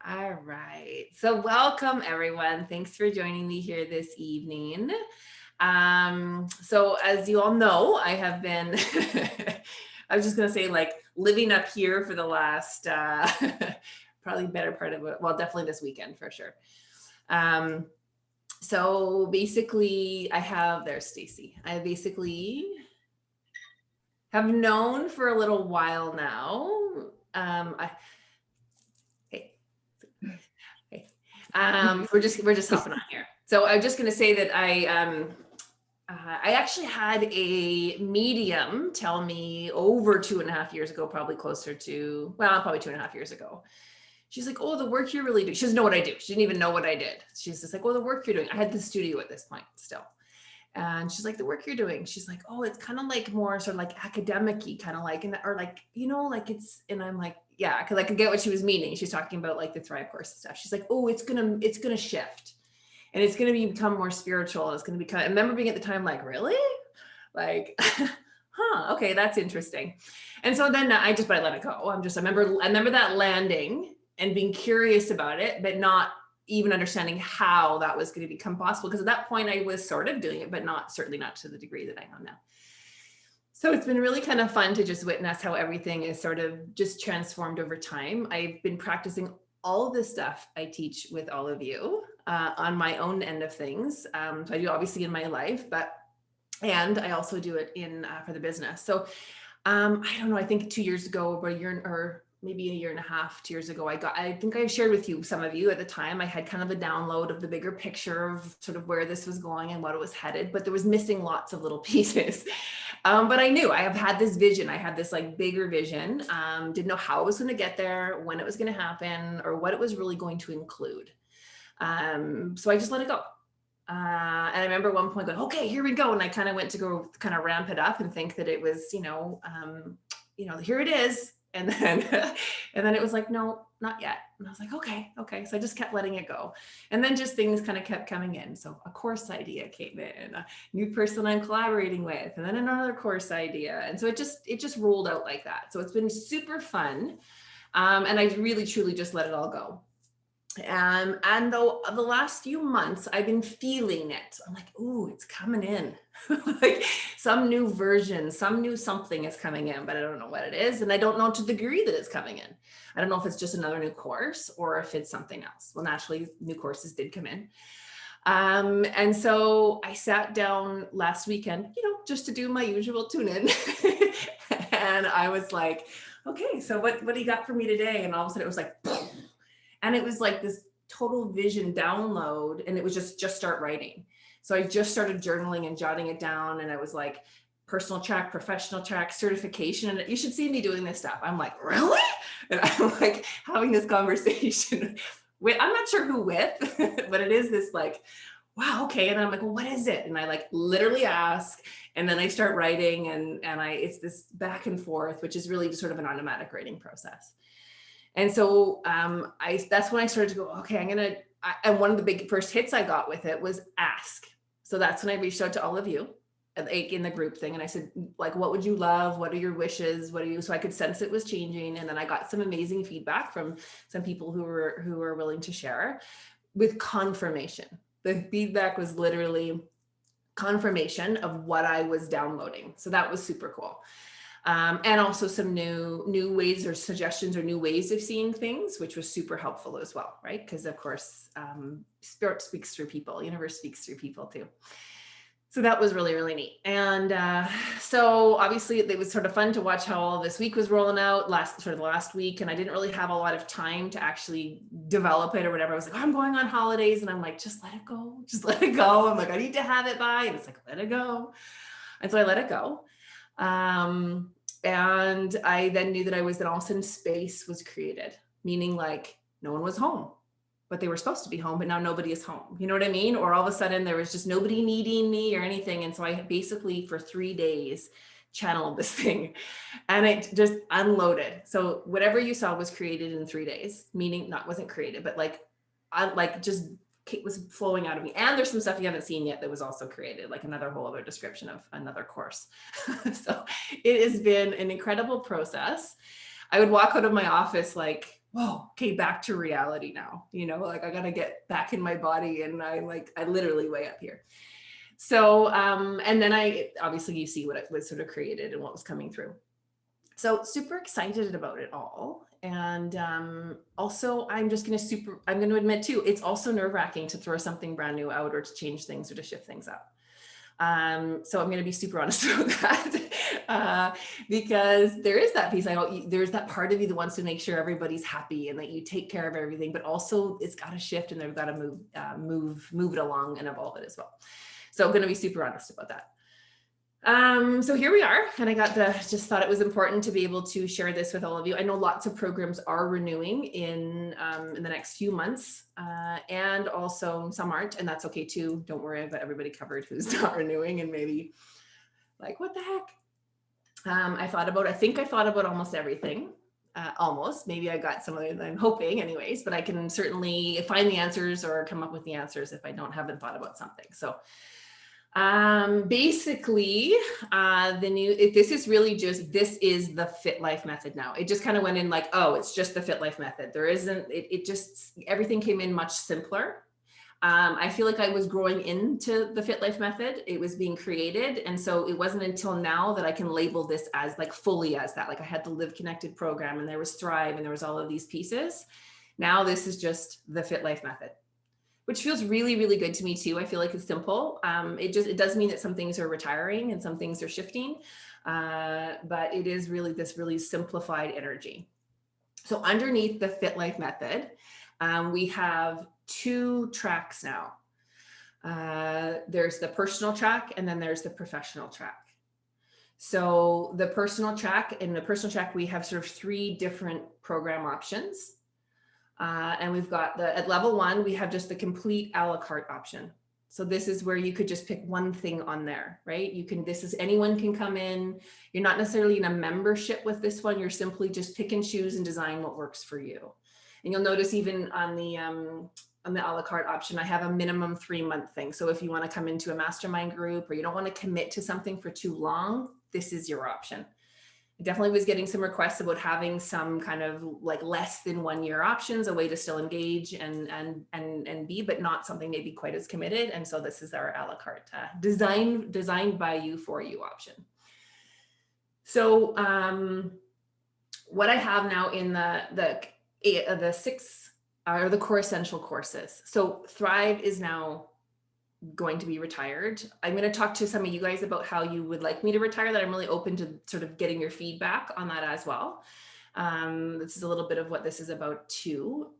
All right. So welcome everyone. Thanks for joining me here this evening. So as you all know, I have been, I was just going to say like living up here for the last, probably better part of it. Well, definitely this weekend for sure. Um, so basically there's Stacy. I basically have known for a little while now. Hey, hey. We're just hopping on here. So I'm just going to say that I actually had a medium tell me over 2.5 years ago, probably closer to, well, probably 2.5 years ago. She's like, oh, the work you're really doing. She doesn't know what I do. She didn't even know what I did. She's just like, oh, the work you're doing. I had the studio at this point still. And she's like, the work you're doing. She's like, oh, it's kind of like more sort of like academic-y, kind of like, or like, like it's, and I'm like, yeah, because I could get what she was meaning. She's talking about like the Thrive course and stuff. She's like, oh, it's gonna shift. And it's going to become more spiritual. It's going to become, I remember being at the time like, really? Like, okay, that's interesting. And so then but I let it go. I remember that landing and being curious about it, but not even understanding how that was going to become possible. Because at that point I was sort of doing it, but certainly not to the degree that I am now. So it's been really kind of fun to just witness how everything is sort of just transformed over time. I've been practicing all of this stuff I teach with all of you on my own end of things. So I do obviously in my life, and I also do it for the business. So I don't know, I think 2 years ago, about a year or maybe a year and a half, 2 years ago, I think I shared with you, some of you at the time, I had kind of a download of the bigger picture of sort of where this was going and what it was headed, but there was missing lots of little pieces. But I knew I have had this vision. I had this like bigger vision, didn't know how it was going to get there, when it was going to happen, or what it was really going to include. So I just let it go. And I remember one point going, okay, here we go. And I kind of went to go kind of ramp it up and think that it was, here it is. And then, and then it was like, no, not yet. And I was like, okay. So I just kept letting it go. And then just things kind of kept coming in. So a course idea came in, a new person I'm collaborating with, and then another course idea. And so it just rolled out like that. So it's been super fun. And I really, truly just let it all go. And though the last few months I've been feeling it. I'm like, ooh, it's coming in. Like some new version, some new something is coming in, but I don't know what it is. And I don't know to the degree that it's coming in. I don't know if it's just another new course or if it's something else. Well, naturally, new courses did come in. And so I sat down last weekend, just to do my usual tune in. And I was like, okay, so what do you got for me today? And all of a sudden it was like, and it was like this total vision download, and it was just start writing. So I just started journaling and jotting it down, and I was like, personal track, professional track, certification. And you should see me doing this stuff. I'm like, really? And I'm like having this conversation with, I'm not sure who with, but it is this like, wow, okay. And I'm like, well, what is it? And I like literally ask, and then I start writing, and it's this back and forth, which is really just sort of an automatic writing process. And so that's when I started to go, okay, and one of the big first hits I got with it was ask. So that's when I reached out to all of you in the group thing. And I said, like, what would you love? What are your wishes? So I could sense it was changing. And then I got some amazing feedback from some people who were willing to share with confirmation. The feedback was literally confirmation of what I was downloading. So that was super cool. And also some new ways or suggestions or new ways of seeing things, which was super helpful as well, right? Because of course, spirit speaks through people, universe speaks through people too. So that was really, really neat. And so obviously it was sort of fun to watch how all this week was rolling out last week. And I didn't really have a lot of time to actually develop it or whatever. I was like, I'm going on holidays. And I'm like, just let it go. Just let it go. I'm like, I need to have it by. And it's like, let it go. And so I let it go. And I then knew that all of a sudden space was created, meaning like no one was home, but they were supposed to be home, but now nobody is home. You know what I mean? Or all of a sudden there was just nobody needing me or anything. And so I basically for 3 days channeled this thing, and it just unloaded. So whatever you saw was created in 3 days, meaning wasn't created, but just was flowing out of me. And there's some stuff you haven't seen yet that was also created, like another whole other description of another course. So it has been an incredible process. I would walk out of my office like whoa, okay, back to reality now. Like I got to get back in my body, and I literally way up here. So, and then obviously you see what it was sort of created and what was coming through. So super excited about it all. And also I'm going to admit too, it's also nerve wracking to throw something brand new out or to change things or to shift things up. So I'm going to be super honest about that because there is that piece. There's that part of you that wants to make sure everybody's happy and that you take care of everything, but also it's got to shift and they've got to move it along and evolve it as well. So I'm going to be super honest about that. So here we are, and just thought it was important to be able to share this with all of you. I know lots of programs are renewing in the next few months, and also some aren't, and that's okay too. Don't worry, I've got everybody covered who's not renewing and maybe like, what the heck? I think I thought about almost everything. Almost, maybe I got some of it, I'm hoping anyways, but I can certainly find the answers or come up with the answers if I haven't thought about something. So basically this is the Fit Life method now. It just kind of went in like, oh, it's just the Fit Life method. There isn't, it just, everything came in much simpler. I feel like I was growing into the Fit Life method. It was being created. And so it wasn't until now that I can label this as like fully as that. Like I had the Live Connected program and there was Thrive and there was all of these pieces. Now this is just the Fit Life method, which feels really, really good to me too. I feel like it's simple. It does mean that some things are retiring and some things are shifting, but it is really this really simplified energy. So underneath the Fit Life method, we have 2 tracks now. There's the personal track and then there's the professional track. So the personal track, we have sort of 3 different program options. And we've got at level 1, we have just the complete a la carte option. So this is where you could just pick one thing on there, right? Anyone can come in. You're not necessarily in a membership with this one. You're simply just pick and choose and design what works for you. And you'll notice even on the a la carte option, I have a minimum 3-month thing. So if you want to come into a mastermind group or you don't want to commit to something for too long, this is your option. I definitely was getting some requests about having some kind of like less than 1-year options, a way to still engage and be, but not something maybe quite as committed. And so this is our a la carte designed by you for you option. So what I have now in the 6 are the core essential courses. So Thrive is now going to be retired. I'm going to talk to some of you guys about how you would like me to retire. That I'm really open to sort of getting your feedback on that as well. This is a little bit of what this is about too.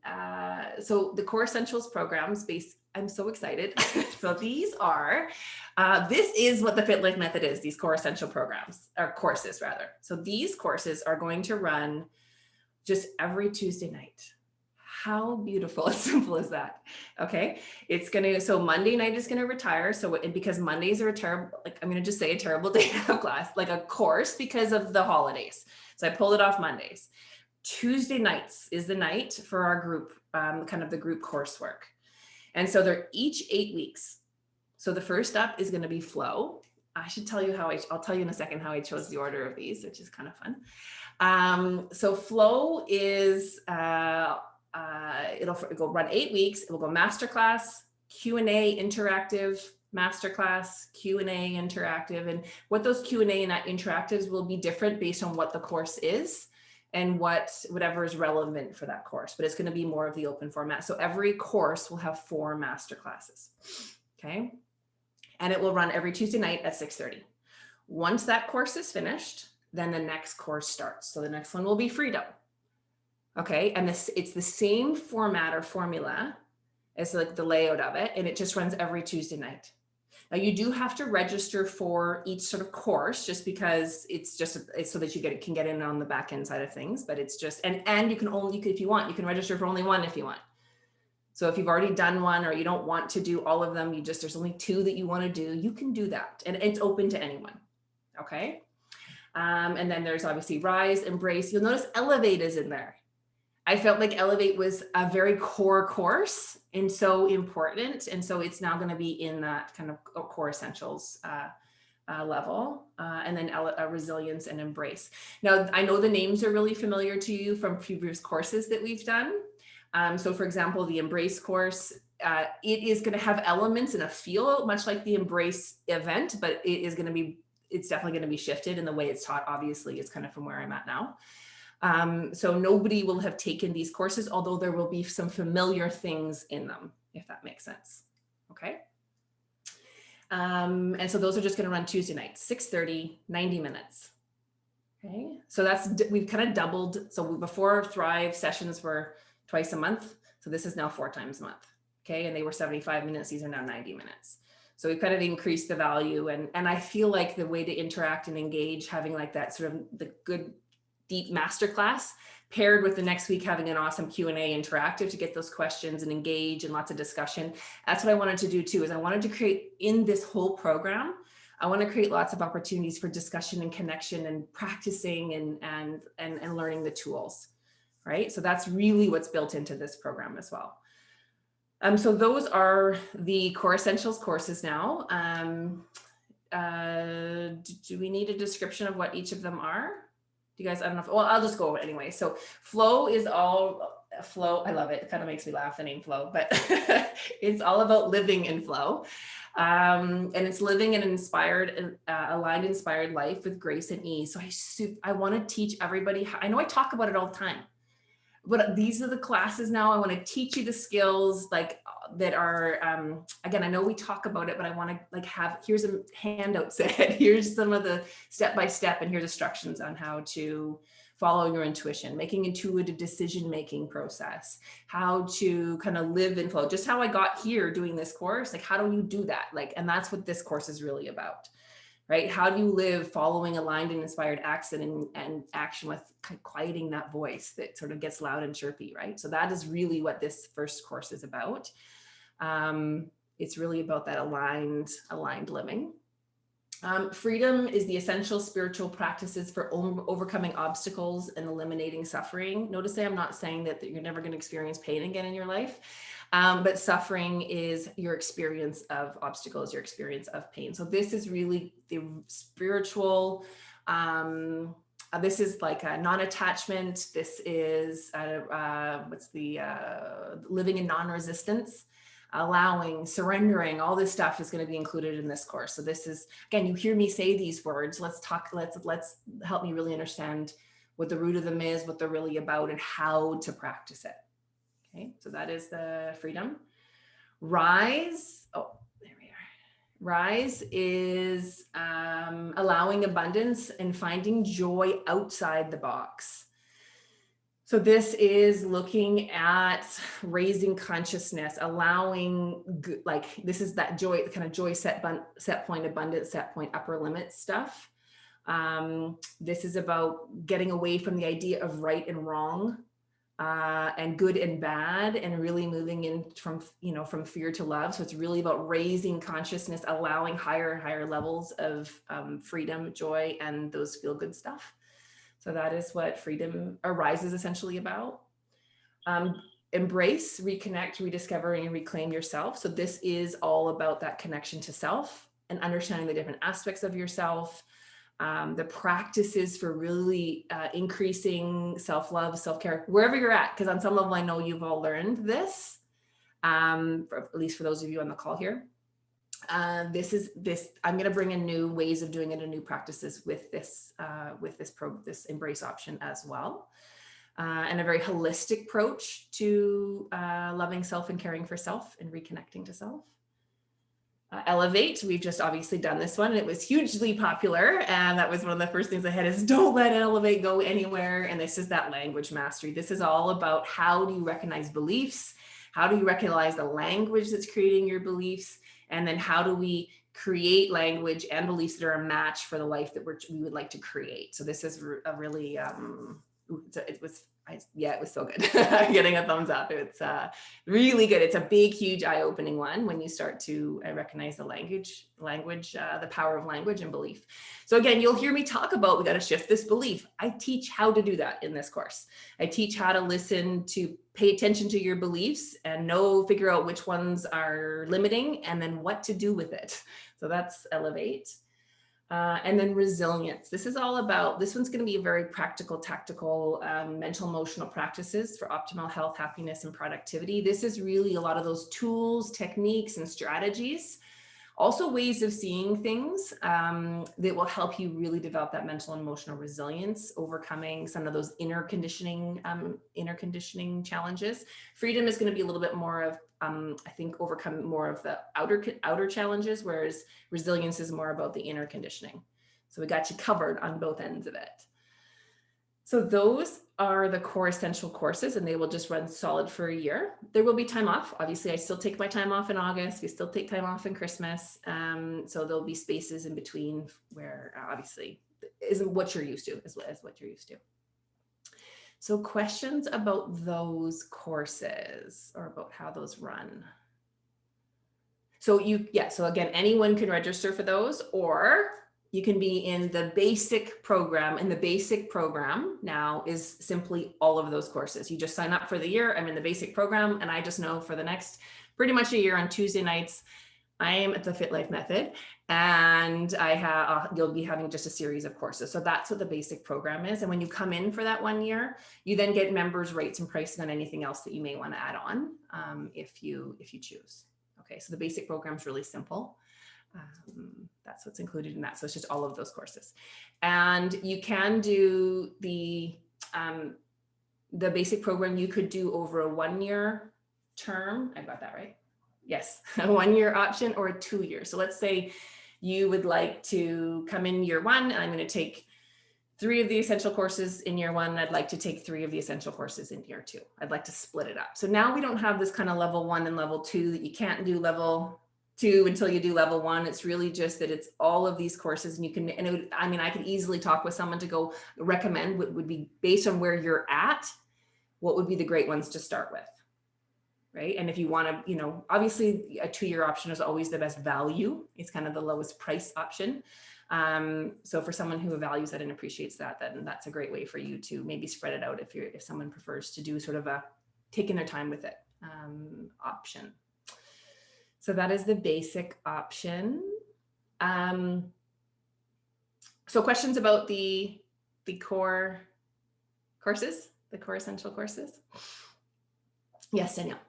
So the core essentials programs I'm so excited. So these are, this is what the Fit Life method is, these core essential programs, or courses rather. So these courses are going to run just every Tuesday night. How beautiful and simple is that? Okay. So Monday night is going to retire. So because Mondays are a terrible day to have class, like a course because of the holidays. So I pulled it off Mondays. Tuesday nights is the night for our group, kind of the group coursework. And so they're each 8 weeks. So the first up is going to be Flow. I should tell you I'll tell you in a second how I chose the order of these, which is kind of fun. So Flow is, it'll run 8 weeks. It will go masterclass, Q&A interactive, masterclass, Q&A interactive. And what those Q&A and interactives will be different based on what the course is and whatever is relevant for that course, but it's going to be more of the open format. So every course will have 4 masterclasses. Okay. And it will run every Tuesday night at 6:30. Once that course is finished, then the next course starts. So the next one will be Freedom. Okay, and it's the same format or formula as like the layout of it, and it just runs every Tuesday night. Now you do have to register for each sort of course, just because it's so that you can get in on the back end side of things. But it's just and you can if you want, you can register for only one if you want. So if you've already done one or you don't want to do all of them, there's only 2 that you want to do, you can do that, and it's open to anyone. Okay, and then there's obviously Rise, Embrace. You'll notice Elevate is in there. I felt like Elevate was a very core course and so important. And so it's now going to be in that kind of core essentials level, and then resilience and embrace. Now, I know the names are really familiar to you from previous courses that we've done. So for example, the embrace course, it is going to have elements and a feel much like the embrace event, but it's definitely going to be shifted in the way it's taught. Obviously, it's kind of from where I'm at now. So nobody will have taken these courses, although there will be some familiar things in them, if that makes sense. Okay. And so those are just going to run Tuesday nights, 6:30, 90 minutes. Okay. So we've kind of doubled. So before Thrive sessions were twice a month. So this is now 4 times a month. Okay. And they were 75 minutes. These are now 90 minutes. So we've kind of increased the value. And I feel like the way to interact and engage, having like that sort of the good, deep masterclass paired with the next week having an awesome Q&A interactive to get those questions and engage and lots of discussion. That's what I wanted to do too, is I wanted to create in this whole program, I want to create lots of opportunities for discussion and connection and practicing and learning the tools, right? So that's really what's built into this program as well. So those are the Core Essentials courses now. Do we need a description of what each of them are? You guys, I don't know if, well, I'll just go anyway. So flow is all flow. I love it. It kind of makes me laugh, the name flow, but it's all about living in flow. And it's living an inspired, aligned, inspired life with grace and ease. So I want to teach everybody I know I talk about it all the time, but these are the classes now. I want to teach you the skills like that are, again, I know we talk about it, but I want to like here's a handout set, here's some of the step-by-step, and here's instructions on how to follow your intuition, making intuitive decision-making process, how to kind of live in flow, just how I got here doing this course, like how do you do that? Like, and that's what this course is really about. Right? How do you live following aligned and inspired action and action with quieting that voice that sort of gets loud and chirpy, right? So that is really what this first course is about. It's really about that aligned living. Freedom is the essential spiritual practices for overcoming obstacles and eliminating suffering. Notice that I'm not saying that you're never going to experience pain again in your life. But suffering is your experience of obstacles, your experience of pain. So this is really the spiritual, this is like a non-attachment. This is, living in non-resistance, allowing, surrendering, all this stuff is going to be included in this course. So this is, again, you hear me say these words, let's help me really understand what the root of them is, what they're really about, and how to practice it. Okay, so that is the freedom. Rise, oh, there we are. Rise is allowing abundance and finding joy outside the box. So this is looking at raising consciousness, allowing, like, this is that joy, kind of joy set point, abundance set point, upper limit stuff. This is about getting away from the idea of right and wrong. And good and bad, and really moving in from fear to love. So it's really about raising consciousness, allowing higher and higher levels of freedom, joy, and those feel good stuff. So that is what freedom Rise is essentially about. Embrace, reconnect, rediscover, and reclaim yourself. So this is all about that connection to self and understanding the different aspects of yourself. The practices for really increasing self-love, self-care, wherever you're at, because on some level, I know you've all learned this, at least for those of you on the call here. I'm going to bring in new ways of doing it and new practices with this Embrace option as well. And a very holistic approach to loving self and caring for self and reconnecting to self. Elevate, we've just obviously done this one. It was hugely popular. And that was one of the first things I had is don't let Elevate go anywhere. And this is that language mastery. This is all about how do you recognize beliefs? How do you recognize the language that's creating your beliefs? And then how do we create language and beliefs that are a match for the life that we would like to create? So this is a really, it was so good. Getting a thumbs up. It's really good. It's a big, huge, eye-opening one when you start to recognize the language, the power of language and belief. So again, you'll hear me talk about, we got to shift this belief. I teach how to do that in this course. I teach how to listen, to pay attention to your beliefs and figure out which ones are limiting and then what to do with it. So that's Elevate. And then resilience. This is all about, this one's going to be a very practical, tactical, mental, emotional practices for optimal health, happiness, and productivity. This is really a lot of those tools, techniques, and strategies. Also ways of seeing things that will help you really develop that mental and emotional resilience, overcoming some of those inner conditioning challenges. Freedom is going to be a little bit more of, I think, overcome more of the outer challenges, whereas resilience is more about the inner conditioning. So we got you covered on both ends of it. So those are the core essential courses, and they will just run solid for a year. There will be time off. Obviously, I still take my time off in August. We still take time off in Christmas. So there'll be spaces in between where obviously isn't what you're used to, as what you're used to. So questions about those courses or about how those run. So so again, anyone can register for those, or you can be in the basic program, and the basic program now is simply all of those courses. You just sign up for the year. I'm in the basic program, and I just know for the next pretty much a year on Tuesday nights, I am at the Fit Life Method, and I have you'll be having just a series of courses. So that's what the basic program is. And when you come in for that 1 year, you then get members rates and pricing on anything else that you may want to add on if you choose. Okay, so the basic program is really simple. That's what's included in that. So it's just all of those courses. And you can do the basic program, you could do over a 1 year term. I got that right? Yes, a 1 year option or a 2 year. So let's say you would like to come in year one, and I'm going to take 3 of the essential courses in year one. I'd like to take 3 of the essential courses in year 2. I'd like to split it up. So now we don't have this kind of level 1 and level 2 that you can't do level 2 until you do level 1. It's really just that it's all of these courses, and you can, and it would, I mean, I could easily talk with someone to go recommend what would be based on where you're at, what would be the great ones to start with, right? And if you want to, you know, obviously a 2 year option is always the best value. It's kind of the lowest price option. So for someone who values that and appreciates that, then that's a great way for you to maybe spread it out if someone prefers to do sort of a taking their time with it option. So that is the basic option. So questions about the core courses, the core essential courses? Yes, Danielle.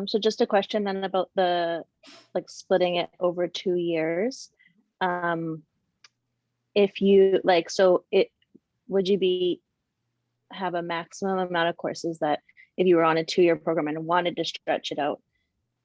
So just a question then about the splitting it over 2 years. If you would you have a maximum amount of courses that if you were on a 2 year program and wanted to stretch it out,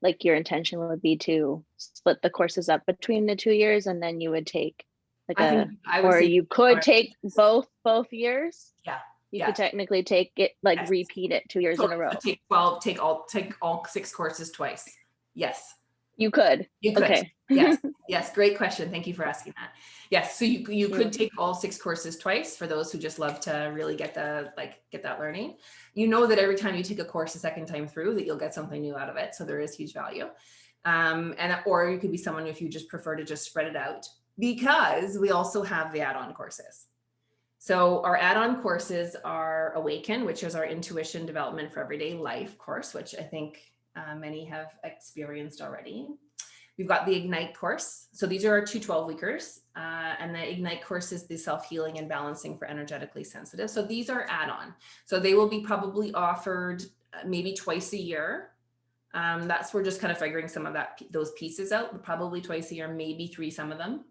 like your intention would be to split the courses up between the 2 years, and then you would take you could take both years? Yeah. You could technically take it, yes. Repeat it 2 years in a row. Take all 6 courses twice. Yes. You could. Okay. Yes. Great question. Thank you for asking that. Yes. So you could take all 6 courses twice for those who just love to really get that learning. You know that every time you take a course a second time through, that you'll get something new out of it. So there is huge value. Or you could be someone if you just prefer to just spread it out, because we also have the add-on courses. So our add-on courses are Awaken, which is our intuition development for everyday life course, which I think many have experienced already. We've got the Ignite course. So these are our 2 12-weekers. And the Ignite course is the self-healing and balancing for energetically sensitive. So these are add-on. So they will be probably offered maybe twice a year. That's we're just kind of figuring some of those pieces out, probably twice a year, maybe 3, some of them.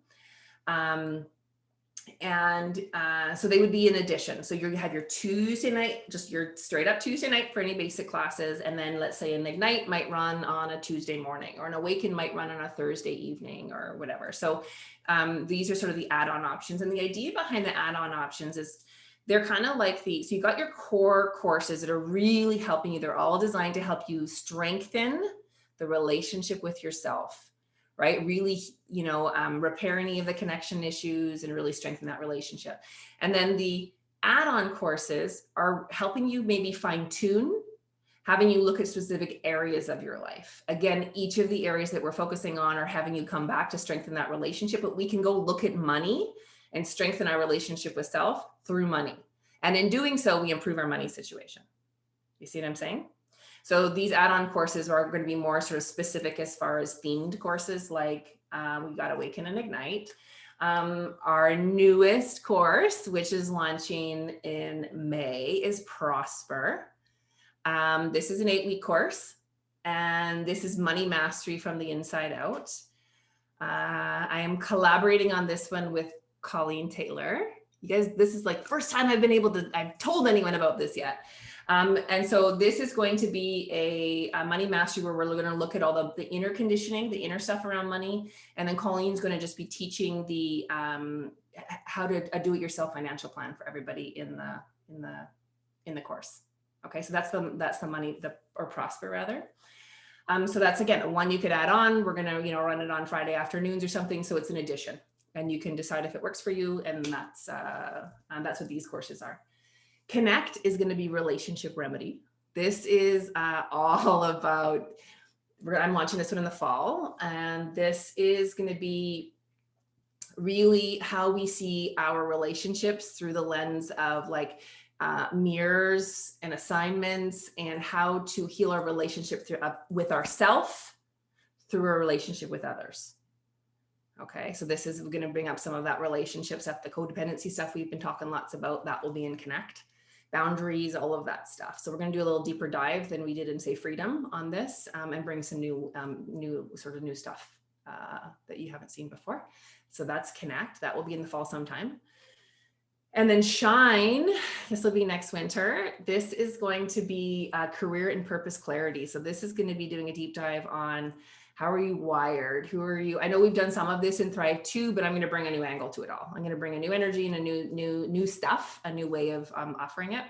So they would be in addition. So you have your Tuesday night, just your straight up Tuesday night for any basic classes. And then let's say an Ignite might run on a Tuesday morning, or an Awaken might run on a Thursday evening or whatever. So these are sort of the add-on options. And the idea behind the add-on options is they're kind of like so you've got your core courses that are really helping you. They're all designed to help you strengthen the relationship with yourself, right? Really, repair any of the connection issues and really strengthen that relationship. And then the add-on courses are helping you maybe fine tune, having you look at specific areas of your life. Again, each of the areas that we're focusing on are having you come back to strengthen that relationship, but we can go look at money and strengthen our relationship with self through money. And in doing so, we improve our money situation. You see what I'm saying? So these add-on courses are going to be more sort of specific as far as themed courses like We got Awaken and Ignite. Our newest course, which is launching in May, is Prosper. This is an 8-week course, and this is money mastery from the inside out. I am collaborating on this one with Colleen Taylor. You guys, this is like first time I've told anyone about this yet. And so this is going to be a money mastery where we're going to look at all the inner conditioning, the inner stuff around money. And then Colleen's going to just be teaching the how to do-it-yourself financial plan for everybody in the course. Okay, so that's the money, or Prosper rather. So that's, again, one you could add on. We're gonna, run it on Friday afternoons or something. So it's an addition, and you can decide if it works for you. And that's what these courses are. Connect is going to be relationship remedy. This is all about, I'm launching this one in the fall, and this is going to be really how we see our relationships through the lens of like mirrors and assignments, and how to heal our relationship with ourselves through a relationship with others. Okay, so this is going to bring up some of that relationship stuff, the codependency stuff we've been talking lots about. That will be in Connect. Boundaries, all of that stuff. So we're going to do a little deeper dive than we did in, say, Freedom on this, and bring some new stuff that you haven't seen before. So that's Connect. That will be in the fall sometime. And then Shine, this will be next winter. This is going to be career and purpose clarity. So this is going to be doing a deep dive on how are you wired? Who are you? I know we've done some of this in Thrive 2, but I'm going to bring a new angle to it all. I'm going to bring a new energy and a new stuff, a new way of offering it.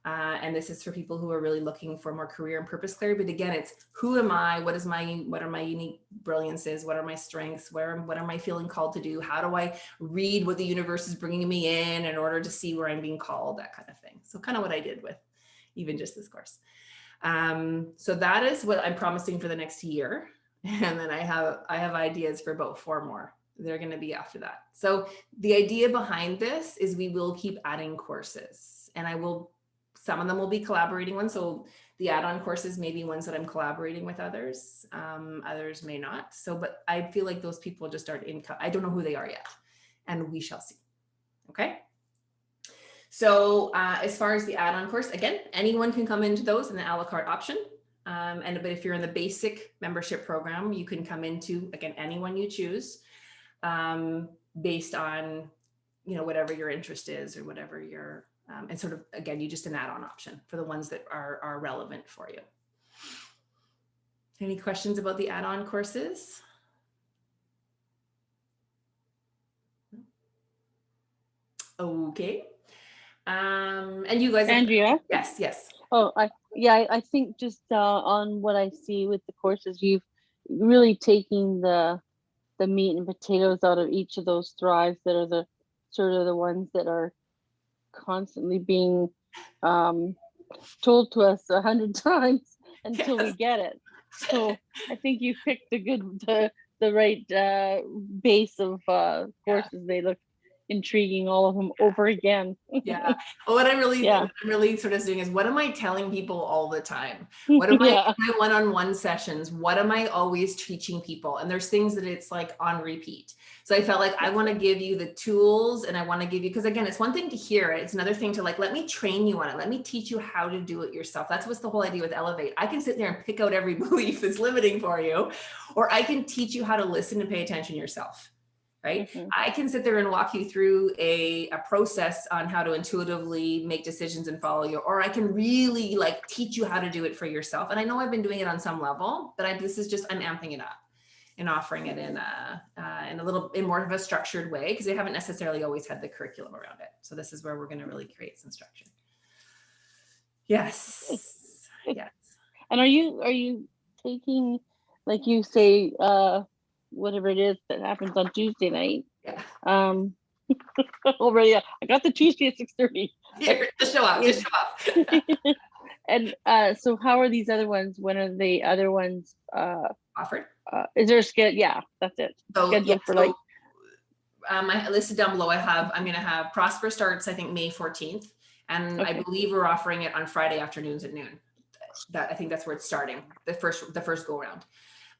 And this is for people who are really looking for more career and purpose clarity. But again, it's who am I? What are my unique brilliances? What are my strengths? What am I feeling called to do? How do I read what the universe is bringing me in order to see where I'm being called? That kind of thing. So kind of what I did with even just this course. So that is what I'm promising for the next year. And then I have ideas for about 4 more. They're going to be after that. So the idea behind this is we will keep adding courses, and some of them will be collaborating ones. So the add-on courses may be ones that I'm collaborating with others. Others may not. So, but I feel like those people just aren't I don't know who they are yet, and we shall see. Okay. So as far as the add-on course, again, anyone can come into those in the a la carte option. But if you're in the basic membership program, you can come into, again, anyone you choose, based on, whatever your interest is or whatever your, and sort of, again, you just an add-on option for the ones that are relevant for you. Any questions about the add-on courses? Okay. And you guys, Andrea? Yes. Oh, I think just on what I see with the courses, you've really taking the meat and potatoes out of each of those thrives that are the sort of the ones that are constantly being told to us 100 times until we get it. So I think you picked the right base of courses. Yeah. They look intriguing, all of them over again. Yeah. Well, what I'm really sort of doing is, what am I telling people all the time? What am my one-on-one sessions? What am I always teaching people? And there's things that it's like on repeat. So I felt like I want to give you the tools, and I want to give you, because again, it's one thing to hear it. It's another thing to like, let me train you on it. Let me teach you how to do it yourself. That's what's the whole idea with Elevate. I can sit there and pick out every belief that's limiting for you, or I can teach you how to listen and pay attention yourself. Right? Mm-hmm. I can sit there and walk you through a process on how to intuitively make decisions and follow you, or I can really like teach you how to do it for yourself. And I know I've been doing it on some level, but I'm amping it up and offering it in more of a structured way, because they haven't necessarily always had the curriculum around it. So this is where we're going to really create some structure. Yes. Yes. And are you taking, like you say, whatever it is that happens on Tuesday night? Yeah. Already, I got the Tuesday at 6:30. Here, just show up. And so how are these other ones? When are the other ones offered? Is there a schedule? Yeah, that's it. So, schedule for like. I listed down below. I'm going to have Prosper starts, I think, May 14th. And okay. I believe we're offering it on Friday afternoons at noon. I think that's where it's starting, the first go around.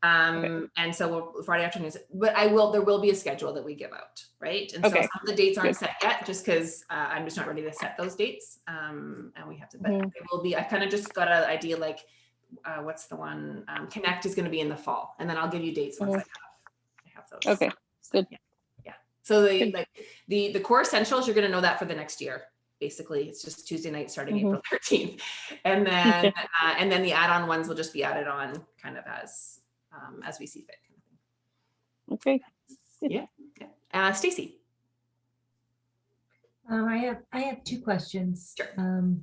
And so Friday afternoons, but there will be a schedule that we give out, right? And so Okay. some of the dates aren't Good. set yet, just because I'm just not ready to set those dates. And we have to, but Mhm. it will be, I kind of just got an idea, like, what's the one? Connect is going to be in the fall, and then I'll give you dates once I have those. Okay, So, good. Yeah. So Good. the core essentials, you're going to know that for the next year. Basically, it's just Tuesday night starting Mhm. April 13th, and then the add-on ones will just be added on kind of as we see fit. Kind of thing. Okay. Good. Yeah. Stacy. I have two questions. Sure.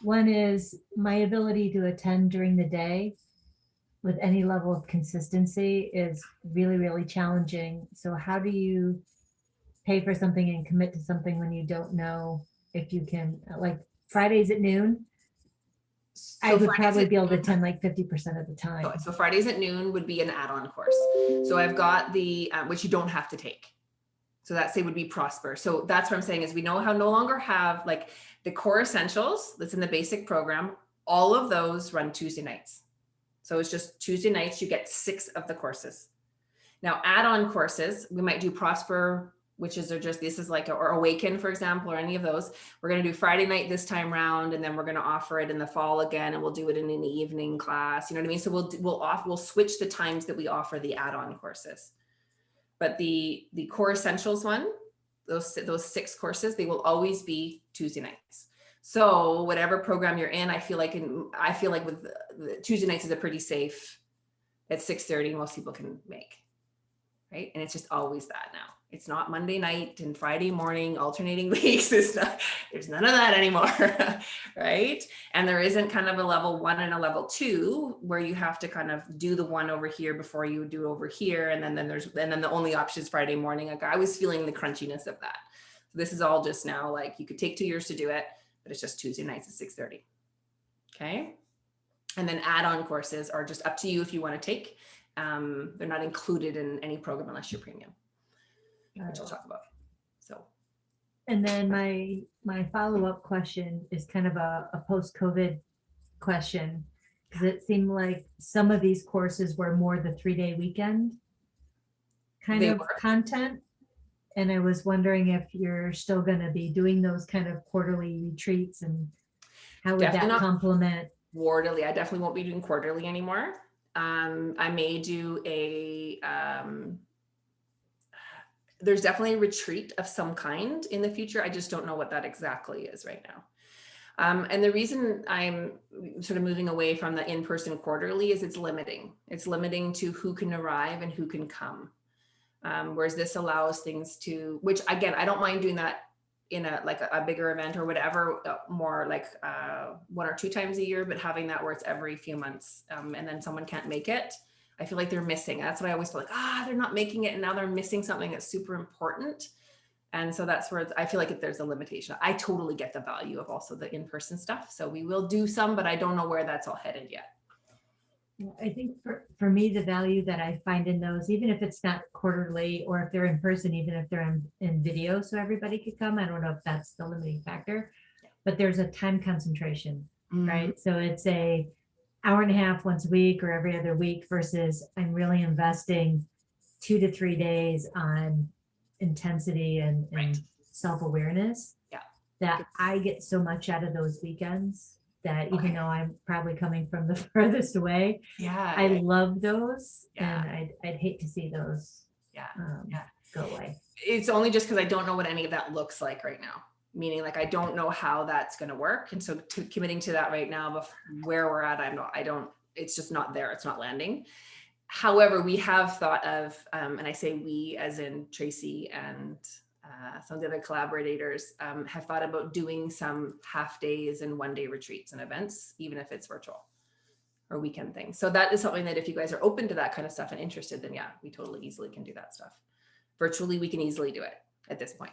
One is my ability to attend during the day with any level of consistency is really, really challenging. So how do you pay for something and commit to something when you don't know if you can, like Fridays at noon? I So would Fridays probably at be able to noon- attend like 50% of the time. So Fridays at noon would be an add-on course. So I've got the which you don't have to take. So that say would be Prosper. So that's what I'm saying is we no longer have like the core essentials that's in the basic program. All of those run Tuesday nights. So it's just Tuesday nights, you get 6 of the courses. Now add-on courses, we might do Prosper, which is this is like, or Awaken, for example, or any of those. We're going to do Friday night this time round, and then we're going to offer it in the fall again, and we'll do it in an evening class. You know what I mean? So we'll switch the times that we offer the add-on courses. But the core essentials one, those 6 courses, they will always be Tuesday nights. So whatever program you're in, I feel like with the Tuesday nights is a pretty safe at 6:30, most people can make, right? And it's just always that now. It's not Monday night and Friday morning alternating weeks. There's none of that anymore, right? And there isn't kind of a level 1 and a level 2 where you have to kind of do the one over here before you do over here, and then the only option is Friday morning. Like I was feeling the crunchiness of that. So this is all just now like you could take 2 years to do it, but it's just Tuesday nights at 6:30. Okay. And then add-on courses are just up to you if you want to take. They're not included in any program unless you're premium, which I'll talk about. So, And then my follow-up question is kind of a post-COVID question, because it seemed like some of these courses were more the 3-day weekend kind They of were. content. And I was wondering if you're still going to be doing those kind of quarterly retreats, and how would Definitely that not. complement? Quarterly, I definitely won't be doing quarterly anymore. I may do there's definitely a retreat of some kind in the future. I just don't know what that exactly is right now. And the reason I'm sort of moving away from the in-person quarterly is it's limiting. It's limiting to who can arrive and who can come. Whereas this allows things to, which again, I don't mind doing that in a bigger event or whatever, more like 1 or 2 times a year, but having that where it's every few months, and then someone can't make it, I feel like they're missing. That's what I always feel like, they're not making it, and now they're missing something that's super important. And so that's where I feel like there's a limitation. I totally get the value of also the in-person stuff. So we will do some, but I don't know where that's all headed yet. I think for me, the value that I find in those, even if it's not quarterly or if they're in person, even if they're in video, so everybody could come, I don't know if that's the limiting factor, but there's a time concentration, right? So it's a hour and a half once a week or every other week versus I'm really investing 2 to 3 days on intensity and Right. self-awareness. Yeah. That I get so much out of those weekends that even Okay. though I'm probably coming from the furthest away, Yeah. I love those, Yeah. and I'd hate to see those Yeah. go away. It's only just because I don't know what any of that looks like right now. Meaning, like, I don't know how that's going to work, and so committing to that right now, but where we're at, I don't. It's just not there. It's not landing. However, we have thought of, and I say we as in Tracy and some of the other collaborators have thought about doing some half days and 1-day retreats and events, even if it's virtual or weekend things. So that is something that if you guys are open to that kind of stuff and interested, then yeah, we totally easily can do that stuff. Virtually, we can easily do it at this point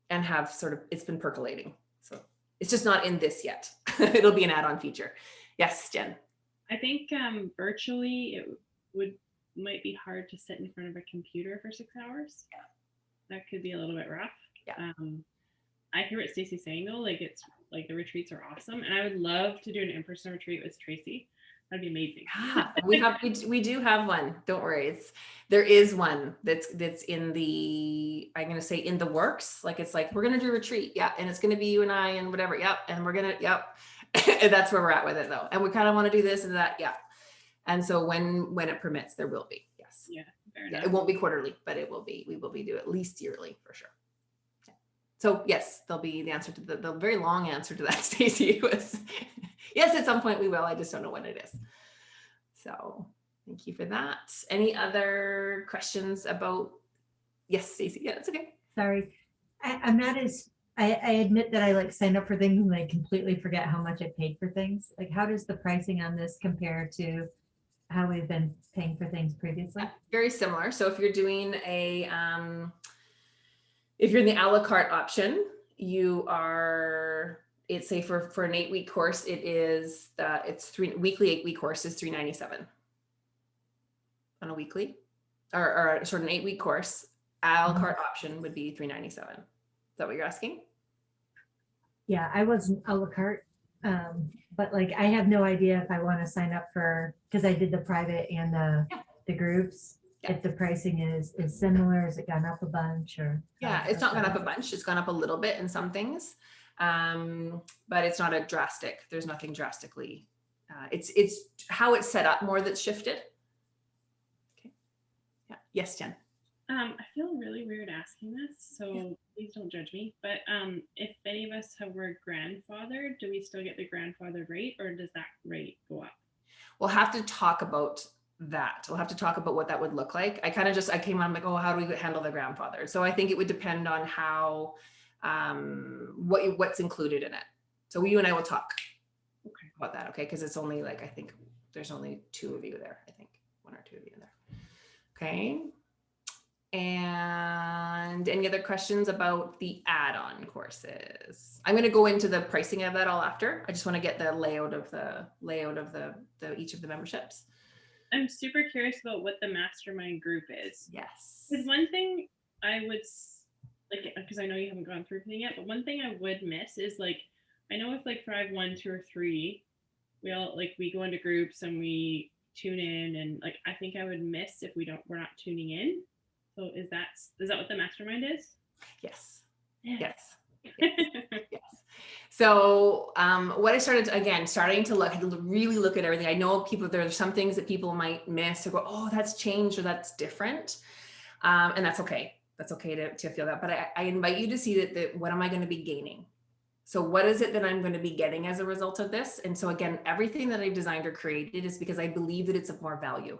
and have sort of, it's been percolating. So it's just not in this yet. It'll be an add-on feature. Yes, Jen. I think virtually it might be hard to sit in front of a computer for 6 hours. Yeah. That could be a little bit rough. Yeah. I hear what Stacey's saying though, like it's like the retreats are awesome, and I would love to do an in-person retreat with Tracy. That'd be amazing. Yeah, we do have one. Don't worry. There is one that's in the, I'm gonna say in the works. Like it's like we're gonna do a retreat, yeah, and it's gonna be you and I and whatever, yep, and we're gonna, yep. And that's where we're at with it though. And we kind of want to do this and that, yeah. And so when it permits, there will be, yes. Yeah, fair Yeah, enough. it won't be quarterly, but we will be do at least yearly for sure. Yeah. So yes, there'll be the answer to the very long answer to that, Stacy, was yes, at some point we will. I just don't know when it is. So thank you for that. Any other questions about, yes, Stacy, yeah, that's okay. Sorry, I'm not as, I admit that I like signed up for things and I completely forget how much I paid for things. Like, how does the pricing on this compare to how we've been paying for things previously? Yeah, very similar. So if you're doing if you're in the a la carte option, you are, it's say for an 8-week course, it is it's weekly 8-week course is $397 on a weekly, or sort of an 8-week course. A la carte option would be $397. Is that what you're asking? Yeah, I wasn't a la carte, but like I have no idea if I want to sign up for, because I did the private and the groups. Yeah. If the pricing is similar, has it gone up a bunch or? Yeah, it's not gone up a bunch. It's gone up a little bit in some things, but it's not a drastic. There's nothing drastically. It's how it's set up more that's shifted. Okay. Yeah. Yes, Jen. I feel really weird asking this, so please don't judge me. But if any of us were grandfathered, do we still get the grandfather rate, or does that rate go up? We'll have to talk about that. We'll have to talk about what that would look like. I came on like, oh, how do we handle the grandfather? So I think it would depend on how, what's included in it. So you and I will talk about that, okay? Because it's only like, I think there's only 2 of you there. I think 1 or 2 of you there. Okay. And any other questions about the add-on courses? I'm going to go into the pricing of that all after. I just want to get the layout of each of the memberships. I'm super curious about what the mastermind group is. Yes. Because one thing I would like, because I know you haven't gone through everything yet, but one thing I would miss is like, I know if like Thrive 1, 2, or 3, we go into groups and we tune in, and like I think I would miss if we're not tuning in. So is that what the mastermind is? Yes. Yes. Yes. So what I starting to really look at everything. I know there are some things that people might miss or go, oh, that's changed or that's different. And that's okay. That's okay to feel that. But I invite you to see that what am I going to be gaining? So what is it that I'm going to be getting as a result of this? And so again, everything that I've designed or created is because I believe that it's of more value.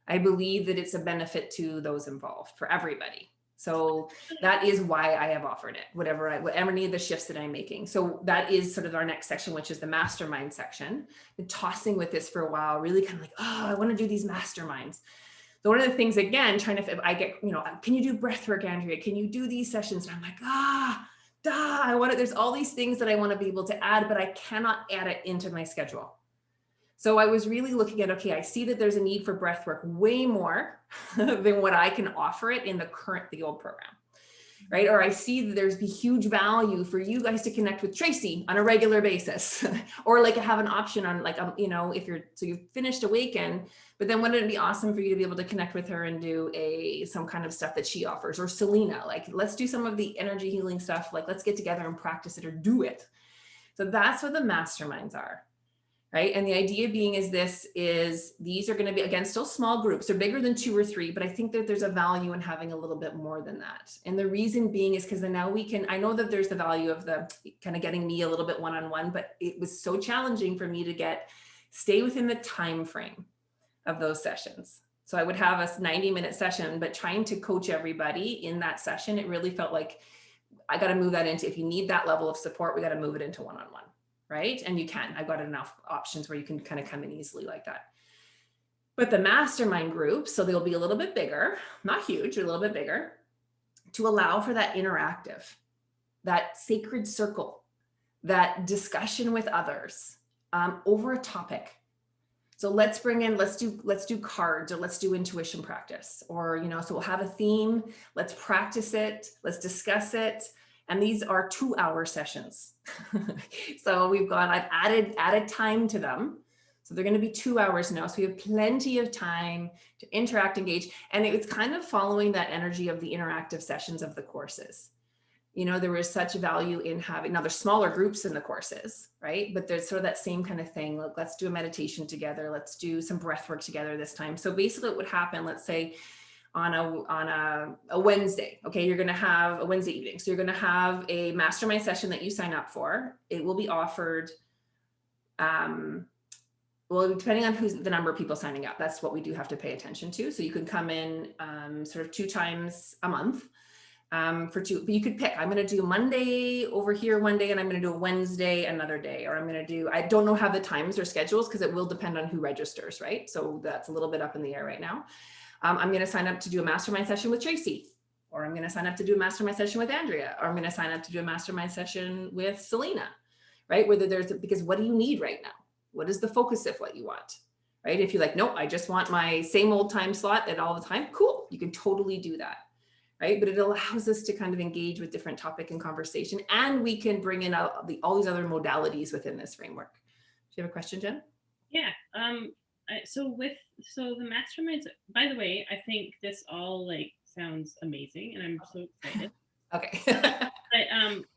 I believe that it's a benefit to those involved, for everybody. So that is why I have offered it, whatever any of the shifts that I'm making. So that is sort of our next section, which is the mastermind section. Been tossing with this for a while, really kind of like, oh, I want to do these masterminds. So one of the things, again, I get, can you do breath work, Andrea? Can you do these sessions? And I'm like, there's all these things that I want to be able to add, but I cannot add it into my schedule. So I was really looking at, okay, I see that there's a need for breath work way more than what I can offer it in the old program, right? Or I see that there's huge value for you guys to connect with Tracy on a regular basis, or like have an option on like, so you've finished Awaken, but then wouldn't it be awesome for you to be able to connect with her and do some kind of stuff that she offers, or Selena, like let's do some of the energy healing stuff. Like let's get together and practice it or do it. So that's what the masterminds are. Right. And the idea being these are going to be, again, still small groups. They're bigger than 2 or 3, but I think that there's a value in having a little bit more than that. And the reason being is because then now I know that there's the value of the kind of getting me a little bit one-on-one, but it was so challenging for me to stay within the time frame of those sessions. So I would have a 90-minute session, but trying to coach everybody in that session, it really felt like I got to move that into, if you need that level of support, we got to move it into one-on-one. Right? And you can, I've got enough options where you can kind of come in easily like that. But the mastermind group, so they'll be a little bit bigger, not huge, a little bit bigger, to allow for that interactive, that sacred circle, that discussion with others over a topic. So let's do cards, or let's do intuition practice, or, so we'll have a theme, let's practice it, let's discuss it. And these are 2-hour sessions. So I've added time to them So they're going to be 2 hours now. So we have plenty of time to interact, engage. And it's kind of following that energy of the interactive sessions of the courses. You know, there was such value in having, now there's smaller groups in the courses, right? But there's sort of that same kind of thing. Like, let's do a meditation together. Let's do some breath work together this time. So basically what would happen, let's say on a Wednesday, okay, you're going to have a Wednesday evening. So you're going to have a mastermind session that you sign up for. It will be offered, well, depending on who's the number of people signing up, that's what we do have to pay attention to. So you can come in sort of 2 times a month for 2, but you could pick, I'm going to do Monday over here one day, and I'm going to do a Wednesday another day, or I'm going to do, I don't know how the times or schedules, because it will depend on who registers, right? So that's a little bit up in the air right now. I'm going to sign up to do a mastermind session with Tracy, or I'm going to sign up to do a mastermind session with Andrea, or I'm going to sign up to do a mastermind session with Selena, right? Whether there's, because what do you need right now? What is the focus of what you want, right? If you're like, nope, I just want my same old time slot at all the time, cool, you can totally do that, right? But it allows us to kind of engage with different topic and conversation, and we can bring in all these other modalities within this framework. Do you have a question, Jen? Yeah. So the masterminds, by the way, I think this all like sounds amazing, and I'm so excited. Okay. But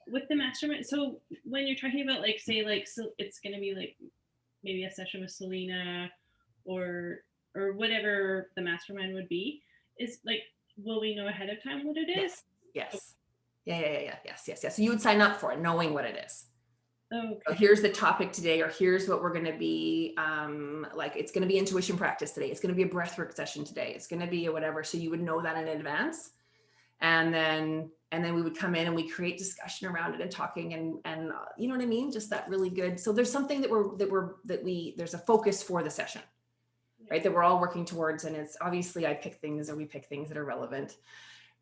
with the mastermind, so when you're talking about like, say like, so it's going to be like maybe a session with Selena or whatever the mastermind would be, is like, will we know ahead of time what it is? Yes. Yes. So you would sign up for it knowing what it is. Okay. So here's the topic today, or here's what we're going to be like, it's going to be intuition practice today. It's going to be a breathwork session today. It's going to be a whatever. So you would know that in advance. And then we would come in and we create discussion around it and talking and you know what I mean? Just that really good. So there's something there's a focus for the session, right? That we're all working towards. And it's obviously we pick things that are relevant,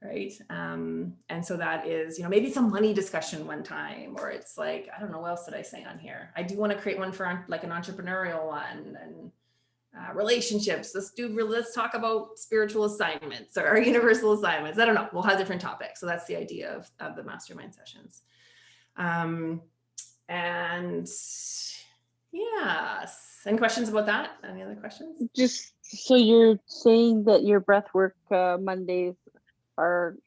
right? And so that is, you know, maybe it's a money discussion one time, or it's like, I don't know, what else did I say on here? I do want to create one for like an entrepreneurial one, and relationships. Let's talk about spiritual assignments or universal assignments. I don't know. We'll have different topics. So that's the idea of the mastermind sessions. And yes. Any questions about that? Any other questions? Just so you're saying that your breathwork Mondays are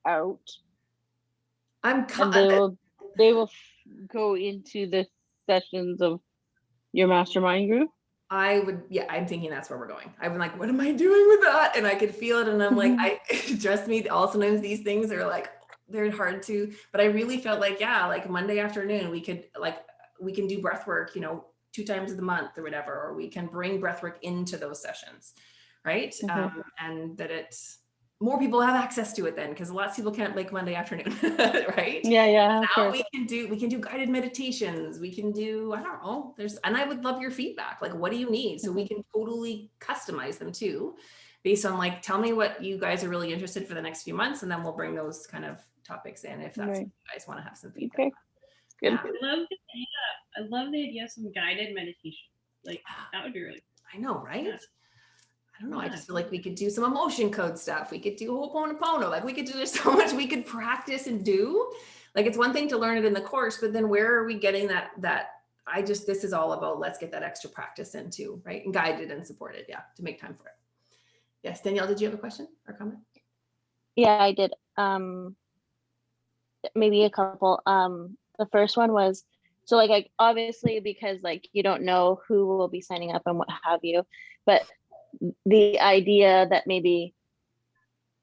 out, and they will go into the sessions of your mastermind group? I'm thinking that's where we're going. I'm like, what am I doing with that? And I could feel it. And I'm like, trust me, sometimes these things are like, they're hard to, but I really felt like, yeah, like Monday afternoon, we can do breath work, you know, 2 times a month or whatever, or we can bring breath work into those sessions. Right. And that it's more people have access to it then, because lots of people can't make Monday afternoon. Right. Yeah. Now we can do guided meditations. We can do, I don't know, and I would love your feedback. Like, what do you need? So we can totally customize them too, based on like, tell me what you guys are really interested for the next few months. And then we'll bring those kind of topics in if that's what you guys want to have some feedback. Okay. Good. I love the idea of some guided meditation. Like, that would be really cool. I know, right? Yeah. I don't know. I just feel like we could do some emotion code stuff. We could do Ho'oponopono. Like, we could do, there's so much we could practice and do. Like, it's one thing to learn it in the course, but then where are we getting that this is all about, let's get that extra practice into, right? And guided and supported. Yeah. To make time for it. Yes. Danielle, did you have a question or comment? Yeah, I did. Maybe a couple. The first one was, so like obviously, because like you don't know who will be signing up and what have you, but the idea that maybe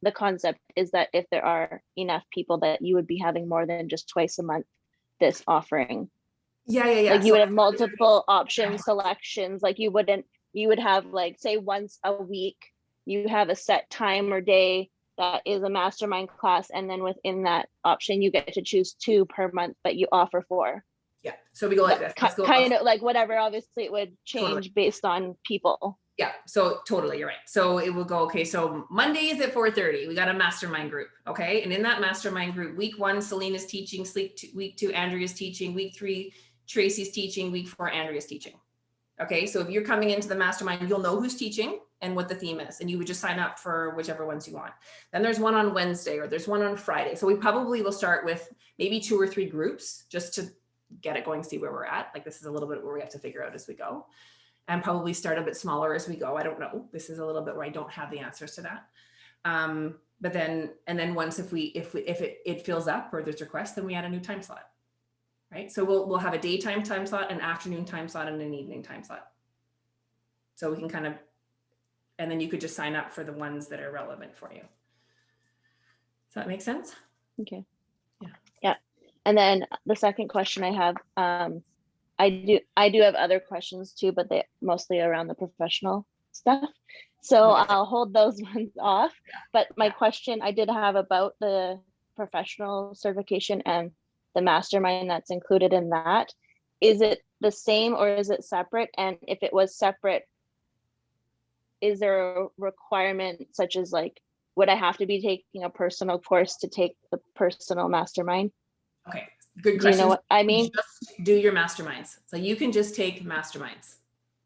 the concept is that if there are enough people that you would be having more than just twice a month this offering. Yeah. Like you would have multiple option selections. Like you would have like, say once a week, you have a set time or day that is a mastermind class. And then within that option, you get to choose 2 per month, but you offer 4. Yeah. So we go like this. Kind of like whatever, obviously it would change based on people. Yeah, so totally, you're right. So it will go, okay, so Mondays at 4:30, we got a mastermind group, okay? And in that mastermind group, week 1, Selena's teaching, week 2, Andrea's teaching, week 3, Tracy's teaching, week 4, Andrea's teaching. Okay, so if you're coming into the mastermind, you'll know who's teaching and what the theme is, and you would just sign up for whichever ones you want. Then there's one on Wednesday, or there's one on Friday. So we probably will start with maybe 2 or 3 groups just to get it going, see where we're at. Like, this is a little bit where we have to figure out as we go. and probably start a bit smaller as we go. I don't know. This is a little bit where I don't have the answers to that. But then, and then once if it fills up or there's requests, then we add a new time slot, right? So we'll have a daytime time slot, an afternoon time slot, and an evening time slot. So we can kind of, and then you could just sign up for the ones that are relevant for you. Does that make sense? Okay. Yeah. Yeah. And then the second question I have, I do have other questions too, but they mostly around the professional stuff. So Okay. I'll hold those ones off. But my Yeah. question I did have about the professional certification and the mastermind that's included in that, is it the same or is it separate? And if it was separate, is there a requirement such as like, would I have to be taking a personal course to take the personal mastermind? Okay, good Do you question. know what I mean? Just do your masterminds. So you can just take masterminds.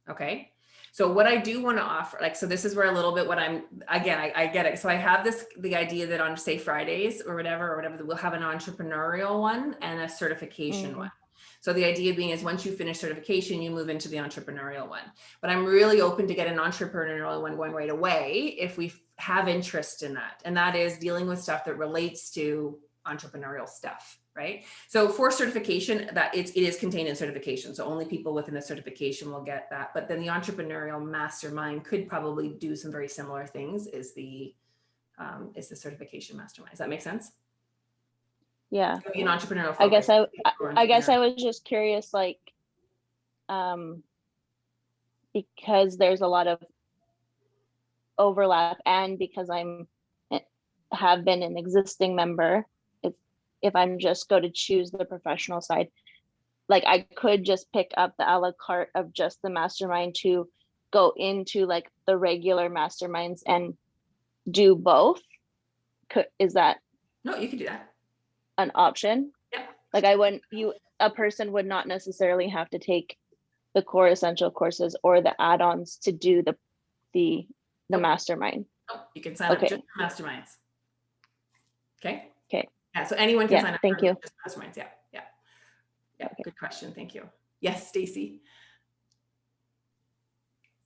Okay. So what I do want to offer, like, so this is where a little bit what I'm, again, I get it. So I have the idea that on say Fridays or whatever, we'll have an entrepreneurial one and a certification one. So the idea being is once you finish certification, you move into the entrepreneurial one. But I'm really open to get an entrepreneurial one going right away if we have interest in that. And that is dealing with stuff that relates to entrepreneurial stuff, right? So for certification, that it is contained in certification. So only people within the certification will get that. But then the entrepreneurial mastermind could probably do some very similar things is the certification mastermind. Does that make sense? Yeah. Be an entrepreneurial I guess focus I guess I was just curious, like, because there's a lot of overlap and because have been an existing member, if I'm just go to choose the professional side, like I could just pick up the a la carte of just the mastermind to go into like the regular masterminds and do both. Is that No, you could do that. an option? Yeah. Like a person would not necessarily have to take the core essential courses or the add-ons to do the mastermind. Oh, you can sign up Okay. just for masterminds. Okay. Okay. Yeah. So anyone can Yeah, sign up. thank for you. just masterminds. Yeah. Yeah. Yeah. Okay. Good question. Thank you. Yes, Stacy.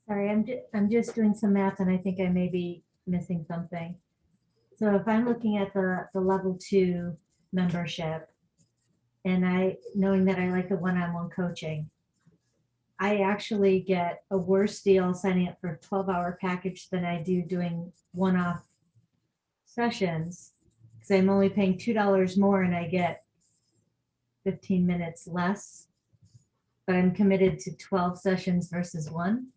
Sorry, I'm just doing some math and I think I may be missing something. So if I'm looking at the level 2 membership and knowing that I like the one-on-one coaching, I actually get a worse deal signing up for a 12-hour package than I do doing one-off sessions because I'm only paying $2 more and I get 15 minutes less, but I'm committed to 12 sessions versus one.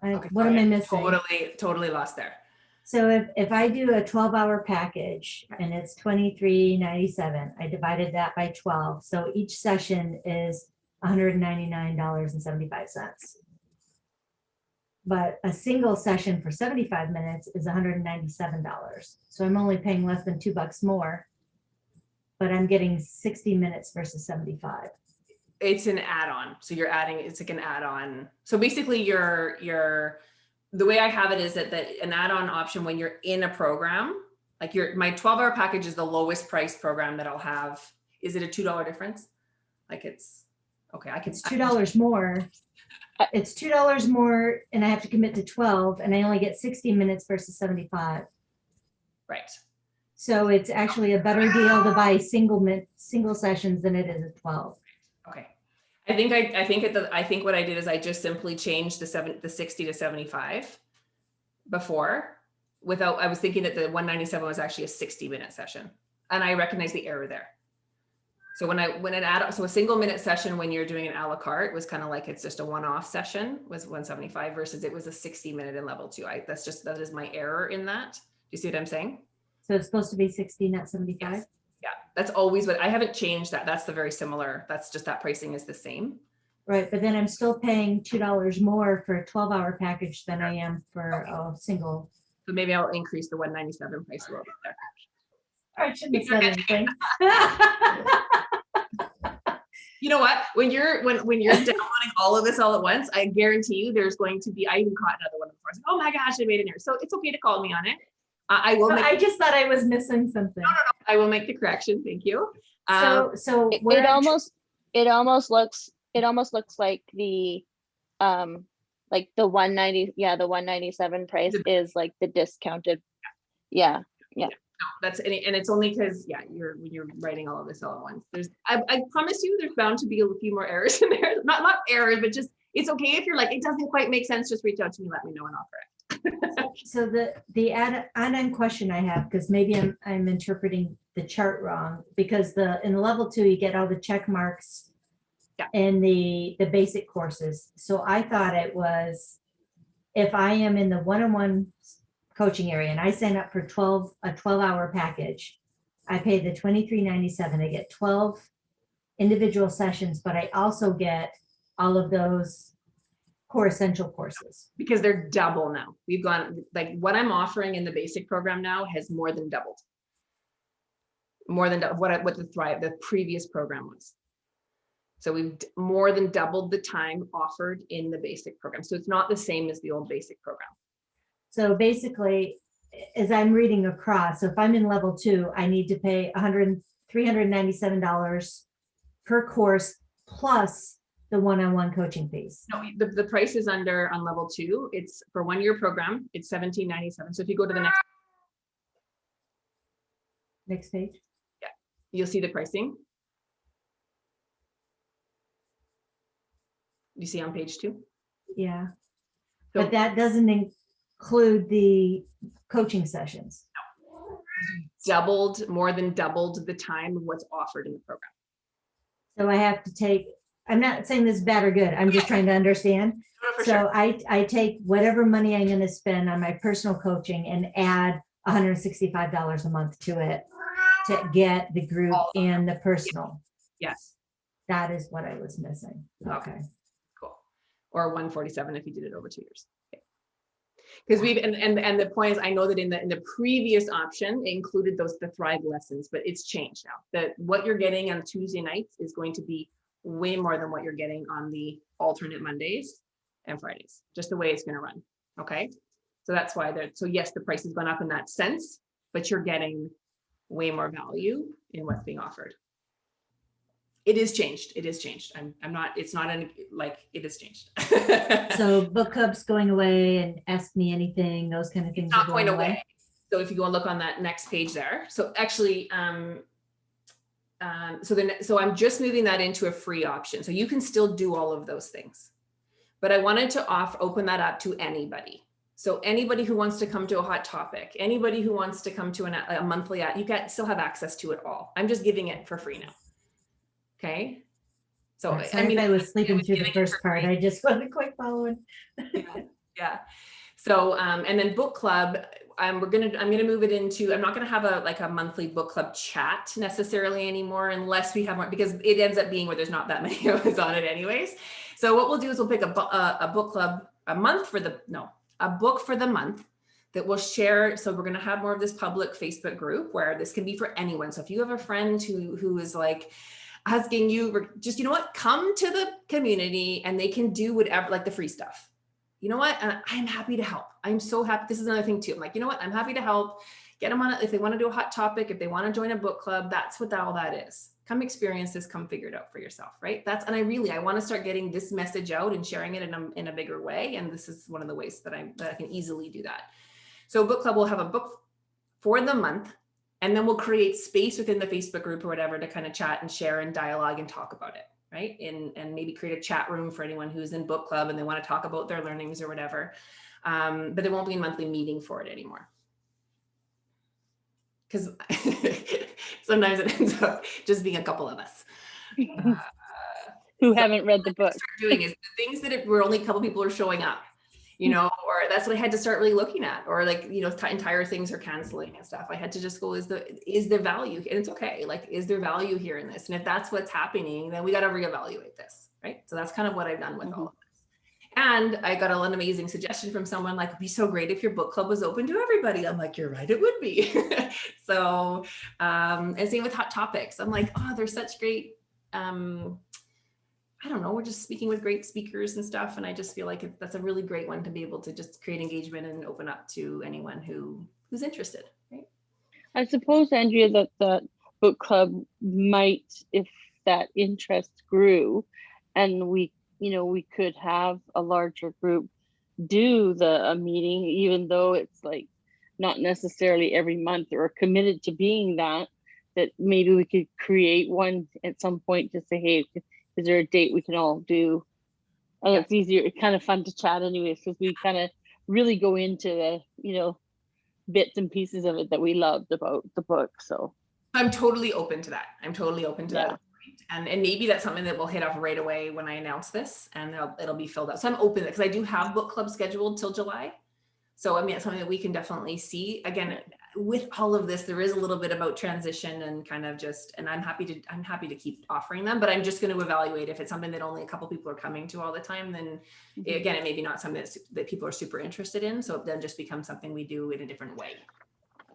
Okay, What am I missing? Totally lost there. So if I do a 12-hour package and it's $23.97, I divided that by 12. So each session is $199.75. But a single session for 75 minutes is $197. So I'm only paying less than $2 more, but I'm getting 60 minutes versus 75. It's an add-on. So you're adding, it's like an add-on. So basically the way I have it is that an add-on option when you're in a program, like my 12-hour package is the lowest price program that I'll have. Is it a $2 difference? Like it's, okay, It's $2 more. It's $2 more and I have to commit to 12 and I only get 60 minutes versus 75. Right. So it's actually a better deal to buy single sessions than it is at 12. Okay. I think what I did is I just simply changed the 60 to 75 before I was thinking that the 197 was actually a 60-minute session. And I recognize the error there. So so a single minute session when you're doing an a la carte was kind of like it's just a one-off session was 175 versus it was a 60-minute in level 2. That is my error in that. Do you see what I'm saying? So it's supposed to be 60, not 75? Yes. Yeah, that's always what I haven't changed that. That's the very similar. That's just that pricing is the same. Right, but then I'm still paying $2 more for a 12-hour package than I am for a single. So maybe I'll increase the 197 price a little bit there. I shouldn't have said anything. You know what? When you're downloading all of this all at once, I guarantee you there's going to be. I even caught another one before. I was like, oh my gosh, I made an error. So it's okay to call me on it. I will. I just thought I was missing something. No. I will make the correction. Thank you. So It almost looks like the like the 190, yeah, the 197 price is like the discounted. Yeah, That's and it's only because when you're writing all of this all at once. I promise you there's bound to be a few more errors in there. Not errors, but just it's okay if you're like it doesn't quite make sense. Just reach out to me, let me know, and I'll correct. So the add-on question I have, because maybe I'm interpreting the chart wrong, because in the level 2 you get all the check marks in the basic courses. So I thought it was if I am in the one-on-one coaching area and I sign up for a 12-hour package, I pay the $23.97. I get 12 individual sessions, but I also get all of those core essential courses. Because they're double now. We've gone like what I'm offering in the basic program now has more than doubled. More than what the previous program was. So we've more than doubled the time offered in the basic program. So it's not the same as the old basic program. So basically, as I'm reading across, so if I'm in level 2, I need to pay $397 per course plus the one-on-one coaching fees. No, the price is on level 2. It's for 1-year program. It's $17.97. So if you go to the Next page. you'll see the pricing. You see on page 2. Yeah, So but that doesn't include the coaching sessions. more than doubled the time of what's offered in the program. So I have to take, I'm not saying this is bad or good. I'm just trying to understand. No, for So sure. I take whatever money I'm going to spend on my personal coaching and add $165 a month to it to get the group and the personal. Yes. That is what I was missing. Okay. Cool. Or 147 if you did it over 2 years. Because we've and the point is, I know that in the previous option it included the Thrive lessons, but it's changed now. That what you're getting on Tuesday nights is going to be way more than what you're getting on the alternate Mondays and Fridays. Just the way it's going to run. Okay, so that's why so yes, the price has gone up in that sense, but you're getting way more value in what's being offered. It is changed. It is changed. I'm not, it's not it has changed. So book club's going away and ask me anything, those kind of things It's are not going going away. away. So if you go and look on that next page there, so actually, so I'm just moving that into a free option. So you can still do all of those things, but I wanted to open that up to anybody. So anybody who wants to come to a hot topic, anybody who wants to come to a monthly, you still have access to it all. I'm just giving it for free now. Okay. So Sorry if I was sleeping through the first part. I just wasn't quite following. Yeah. So and then book club, I'm gonna move it into, I'm not gonna have a monthly book club chat necessarily anymore, unless we have one, because it ends up being where there's not that many of us on it anyways. So what we'll do is we'll pick a book club a book for the month that we'll share. So we're gonna have more of this public Facebook group where this can be for anyone. So if you have a friend who is like asking you, just, you know what, come to the community and they can do whatever, like the free stuff. You know what, I'm happy to help. I'm so happy. This is another thing too. I'm like, you know what, I'm happy to help. Get them on it. If they want to do a hot topic, if they want to join a book club, that's what all that is. Come experience this, come figure it out for yourself, right? And I want to start getting this message out and sharing it in a bigger way. And this is one of the ways that I can easily do that. So book club will have a book for the month, and then we'll create space within the Facebook group or whatever to kind of chat and share and dialogue and talk about it, right? And maybe create a chat room for anyone who's in book club and they want to talk about their learnings or whatever. But there won't be a monthly meeting for it anymore. Because sometimes it ends up just being a couple of us. who haven't read the book. Doing is the things that where only a couple people are showing up, you know, or that's what I had to start really looking at, or like, you know, entire things are canceling and stuff. I had to just go, is there value? And it's okay. Like, is there value here in this? And if that's what's happening, then we got to reevaluate this, right? So that's kind of what I've done with all of this. And I got an amazing suggestion from someone like, it'd be so great if your book club was open to everybody. I'm like, you're right, it would be. So, and same with hot topics. I'm like, oh, there's such great, I don't know, we're just speaking with great speakers and stuff. And I just feel like that's a really great one to be able to just create engagement and open up to anyone who's interested, right? I suppose, Andrea, that the book club might, if that interest grew and we we could have a larger group do a meeting, even though it's like not necessarily every month or committed to being that maybe we could create one at some point to say, hey, is there a date we can all do? And it's easier, it's kind of fun to chat anyways, because we kind of really go into the, bits and pieces of it that we loved about the book. So I'm totally open to that. I'm totally open to Yeah. that. And maybe that's something that we'll hit off right away when I announce this, and it'll be filled out. So I'm open, because I do have book club scheduled till July. So I mean, it's something that we can definitely see. Again, with all of this, there is a little bit about transition and kind of just, and I'm happy to keep offering them, but I'm just going to evaluate if it's something that only a couple people are coming to all the time, then again, it may be not something that people are super interested in. So it then just becomes something we do in a different way.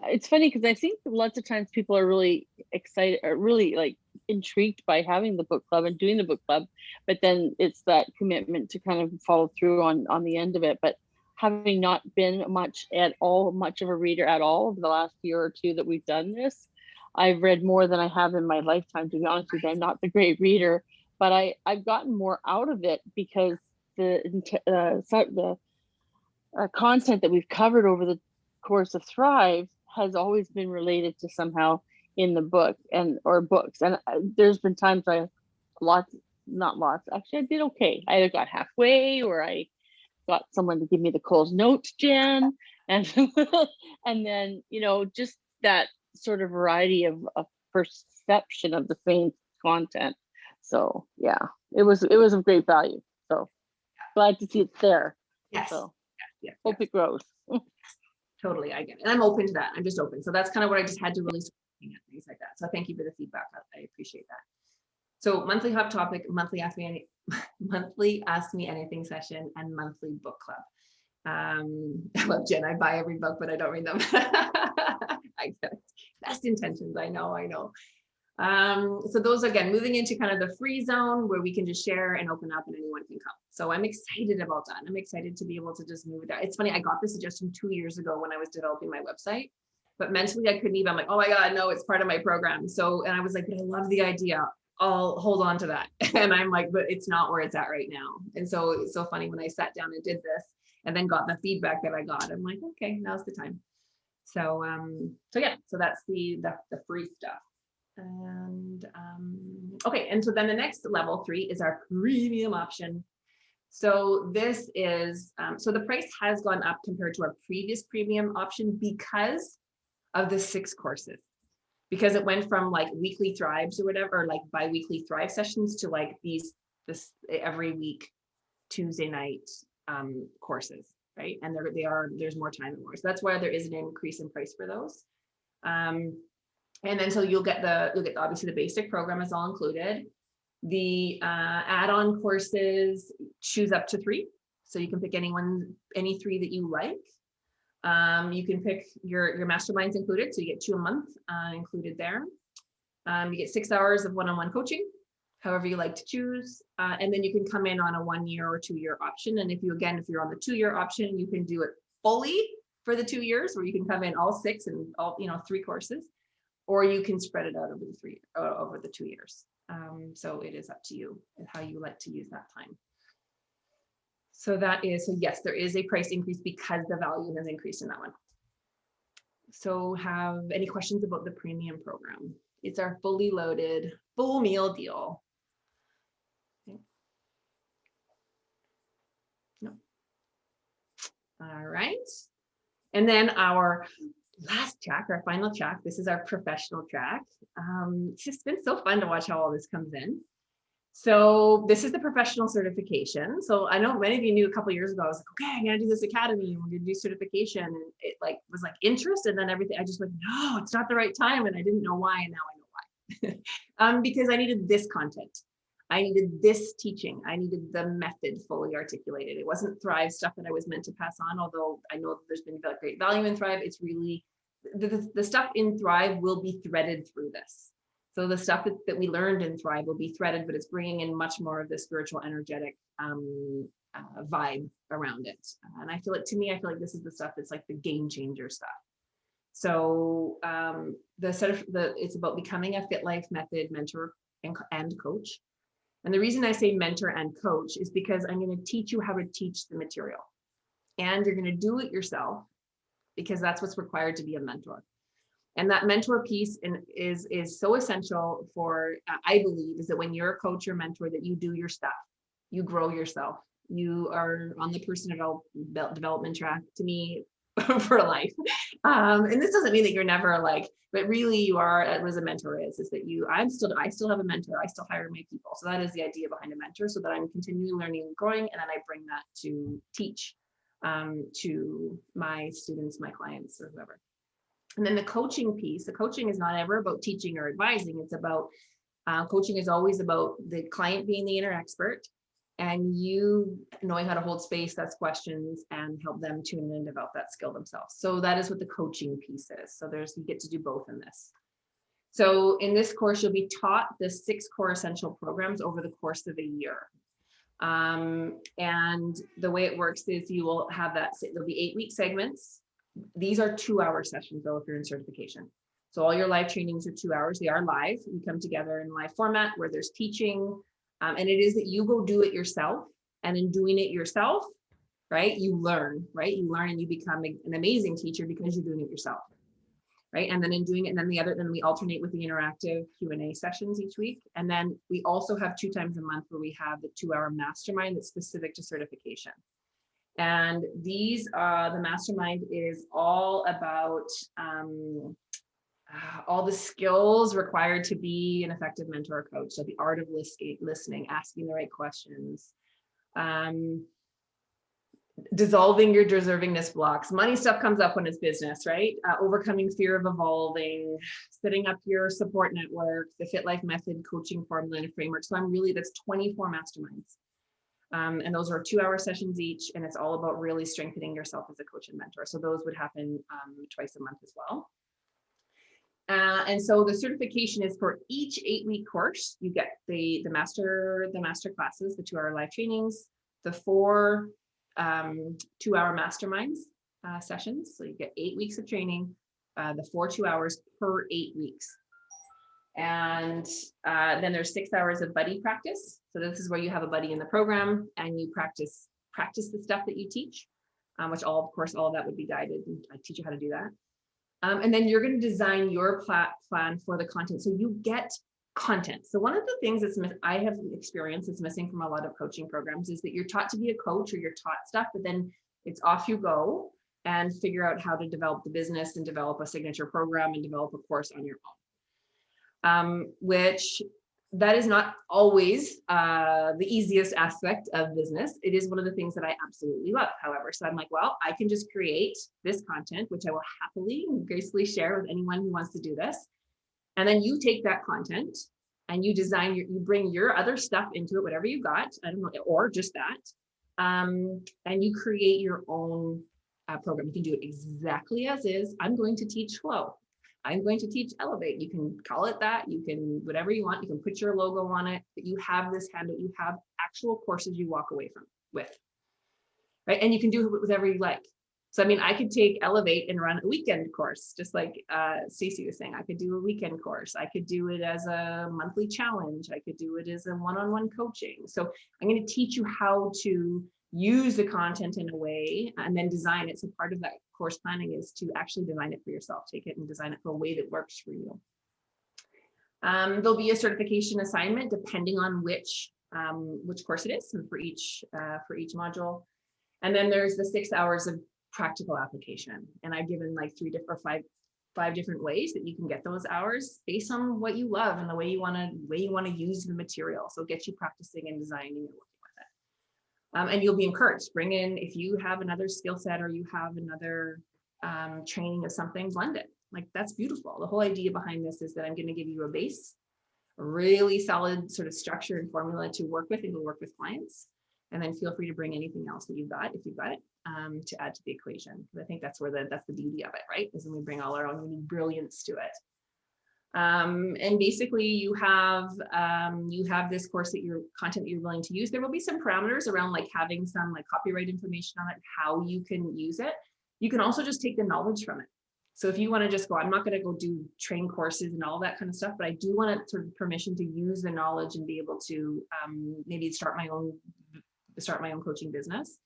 it's funny because I think lots of times people are really excited or really like intrigued by having the book club and doing the book club, but then it's that commitment to kind of follow through on the end of it. But having not been much of a reader at all over the last year or two that we've done this, I've read more than I have in my lifetime, to be honest with you. I'm not the great reader, but I've gotten more out of it because the content that we've covered over the course of Thrive has always been related to somehow in the book or books. And there's been times not lots, actually I did okay. I either got halfway or I got someone to give me the Coles Notes Jen, and and then just that sort of variety of perception of the same content. So yeah, it was of great value. So glad to see it's there. Yes. So Yes. hope it grows. Totally, I get it. And I'm open to that. I'm just open. So that's kind of what I just had to really start looking at, things like that. So thank you for the feedback. I appreciate that. So monthly hot topic, monthly ask me anything session, and monthly book club. I love Jen. I buy every book, but I don't read them. I get it. Best intentions. I know. So those, again, moving into kind of the free zone where we can just share and open up and anyone can come. So I'm excited about that. I'm excited to be able to just move it out. It's funny, I got this suggestion 2 years ago when I was developing my website, but mentally I couldn't even. I'm like, oh my God, no, it's part of my program. So, and I was like, but I love the idea. I'll hold on to that. And I'm like, but it's not where it's at right now. And so it's so funny when I sat down and did this and then got the feedback that I got, I'm like, okay, now's the time. So, yeah, so that's the free stuff. And okay, and so then the next level 3 is our premium option. So this is so the price has gone up compared to our previous premium option because of the 6 courses, because it went from like weekly Thrives or whatever, or like bi-weekly Thrive sessions to like this every week Tuesday night courses, right? And there's more time and more. So that's why there is an increase in price for those. And then so you'll get obviously the basic program is all included. The add-on courses choose up to 3. So you can pick any 3 that you like. You can pick your masterminds included. So you get 2 a month included there. You get 6 hours of one-on-one coaching, however you like to choose. And then you can come in on a 1-year or 2-year option. And if you're on the 2-year option, you can do it fully for the 2 years, where you can come in all 6 and all 3 courses. Or you can spread it out over the 2 years. So it is up to you and how you like to use that time. So yes, there is a price increase because the value has increased in that one. So have any questions about the premium program? It's our fully loaded, full meal deal. Okay. No. All right. And then our last track, our final track, this is our professional track. It's just been so fun to watch how all this comes in. So this is the professional certification. So I know many of you knew a couple of years ago, I was like, okay, I'm gonna do this academy and we're gonna do certification. And it was interest, and then everything, I just went, no, it's not the right time. And I didn't know why, and now I know why. Because I needed this content. I needed this teaching. I needed the method fully articulated. It wasn't Thrive stuff that I was meant to pass on, although I know that there's been great value in Thrive. It's really, the stuff in Thrive will be threaded through this. So the stuff that we learned in Thrive will be threaded, but it's bringing in much more of the spiritual, energetic vibe around it. And I feel like this is the stuff that's like the game changer stuff. So it's about becoming a Fit Life Method mentor and coach. And the reason I say mentor and coach is because I'm going to teach you how to teach the material. And you're going to do it yourself because that's what's required to be a mentor. And that mentor piece is so essential for, I believe, is that when you're a coach or mentor, that you do your stuff, you grow yourself. You are on the personal development track, to me, for life. And this doesn't mean that you're never like, but really you are, as a mentor is that I still have a mentor. I still hire my people. So that is the idea behind a mentor, so that I'm continually learning and growing. And then I bring that to teach to my students, my clients, or whoever. And then the coaching piece, the coaching is not ever about teaching or advising. It's about, coaching is always about the client being the inner expert and you knowing how to hold space, ask questions, and help them tune in and develop that skill themselves. So that is what the coaching piece is. So you get to do both in this. So in this course, you'll be taught the 6 core essential programs over the course of a year. And the way it works is you will have there'll be 8-week segments. These are 2-hour sessions though, if you're in certification. So all your live trainings are 2 hours. They are live. We come together in live format where there's teaching. And it is that you go do it yourself. And in doing it yourself, right, you learn, right? You learn and you become an amazing teacher because you're doing it yourself, right? And then in doing it, and then we alternate with the interactive Q&A sessions each week. And then we also have 2 times a month where we have the 2-hour mastermind that's specific to certification. And the mastermind is all about all the skills required to be an effective mentor or coach. So the art of listening, asking the right questions, dissolving your deservingness blocks. Money stuff comes up when it's business, right? Overcoming fear of evolving, setting up your support network, the Fit Life Method, coaching formula and framework. So that's 24 masterminds. And those are 2-hour sessions each, and it's all about really strengthening yourself as a coach and mentor. So those would happen twice a month as well. And so the certification is for each 8-week course. You get the master classes, the 2-hour live trainings, the 4 2-hour masterminds sessions. So you get 8 weeks of training, the 4 2 hours per 8 weeks. And then there's 6 hours of buddy practice. So this is where you have a buddy in the program and you practice the stuff that you teach, which of course, all of that would be guided. And I teach you how to do that. And then you're going to design your plan for the content. So you get content. So one of the things I have experienced that's missing from a lot of coaching programs is that you're taught to be a coach or you're taught stuff, but then it's off you go and figure out how to develop the business and develop a signature program and develop a course on your own. Which that is not always the easiest aspect of business. It is one of the things that I absolutely love, however. So I'm like, well, I can just create this content, which I will happily and gracefully share with anyone who wants to do this. And then you take that content and you you bring your other stuff into it, whatever you got, I don't know, or just that. And you create your own program. You can do it exactly as is. I'm going to teach Flow. I'm going to teach Elevate. You can call it that. You can, whatever you want. You can put your logo on it, but you have this handout. You have actual courses you walk away with, right? And you can do it with whatever you like. So, I mean, I could take Elevate and run a weekend course, just like Stacey was saying. I could do a weekend course. I could do it as a monthly challenge. I could do it as a one-on-one coaching. So I'm going to teach you how to use the content in a way and then design it. So part of that course planning is to actually design it for yourself. Take it and design it for a way that works for you. There'll be a certification assignment depending on which course it is, and for each module. And then there's the 6 hours of practical application. And I've given like five different ways that you can get those hours based on what you love and the way you want to use the material. So get you practicing and designing and working with it. And you'll be encouraged. Bring in, if you have another skill set or you have another training of something, blend it. Like, that's beautiful. The whole idea behind this is that I'm going to give you a base, a really solid sort of structure and formula to work with and go work with clients. And then feel free to bring anything else that you've got, if you've got it, to add to the equation. Because I think that's the beauty of it, right? Is when we bring all our own unique brilliance to it. And basically you have this course content that you're willing to use. There will be some parameters around like having some like copyright information on it, how you can use it. You can also just take the knowledge from it. So if you want to just go, I'm not going to go do train courses and all that kind of stuff, but I do want sort of permission to use the knowledge and be able to maybe start my own coaching business,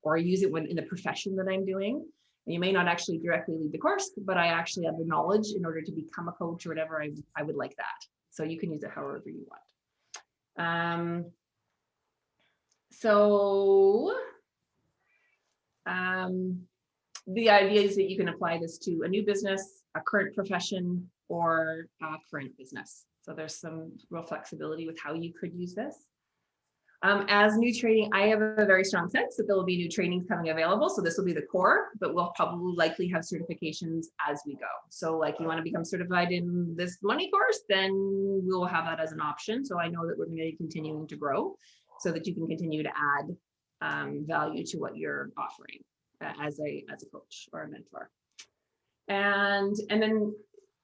or use it when in the profession that I'm doing. And you may not actually directly lead the course, but I actually have the knowledge in order to become a coach or whatever. I would like that. So you can use it however you want. The idea is that you can apply this to a new business, a current profession, or a current business. So there's some real flexibility with how you could use this. As new training, I have a very strong sense that there will be new trainings coming available. So this will be the core, but we'll probably likely have certifications as we go. So like you want to become certified in this money course, then we'll have that as an option. So I know that we're going to be continuing to grow so that you can continue to add value to what you're offering as a coach or a mentor. And then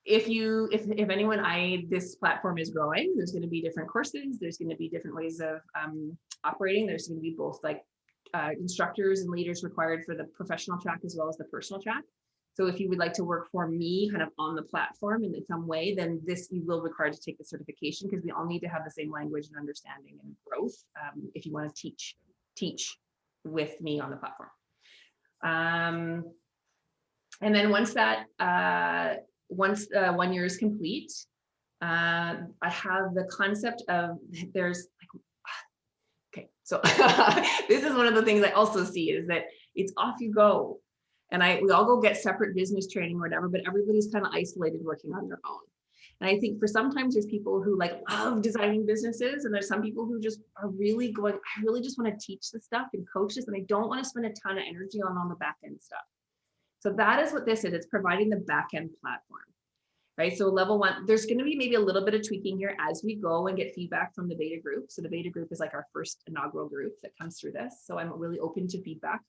if anyone, this platform is growing, there's going to be different courses, there's going to be different ways of operating. There's going to be both like instructors and leaders required for the professional track as well as the personal track. So if you would like to work for me kind of on the platform in some way, then you will require to take the certification, because we all need to have the same language and understanding and growth if you want to teach with me on the platform. And then once 1 year is complete, I have the concept of okay, so this is one of the things I also see is that it's off you go. And we all go get separate business training or whatever, but everybody's kind of isolated working on their own. And I think sometimes there's people who like love designing businesses, and there's some people who just are really going, I really just want to teach this stuff and coach this, and I don't want to spend a ton of energy on the back end stuff. So that is what this is. It's providing the back end platform, right? So level 1, there's going to be maybe a little bit of tweaking here as we go and get feedback from the beta group. So the beta group is like our first inaugural group that comes through this. So I'm really open to feedback.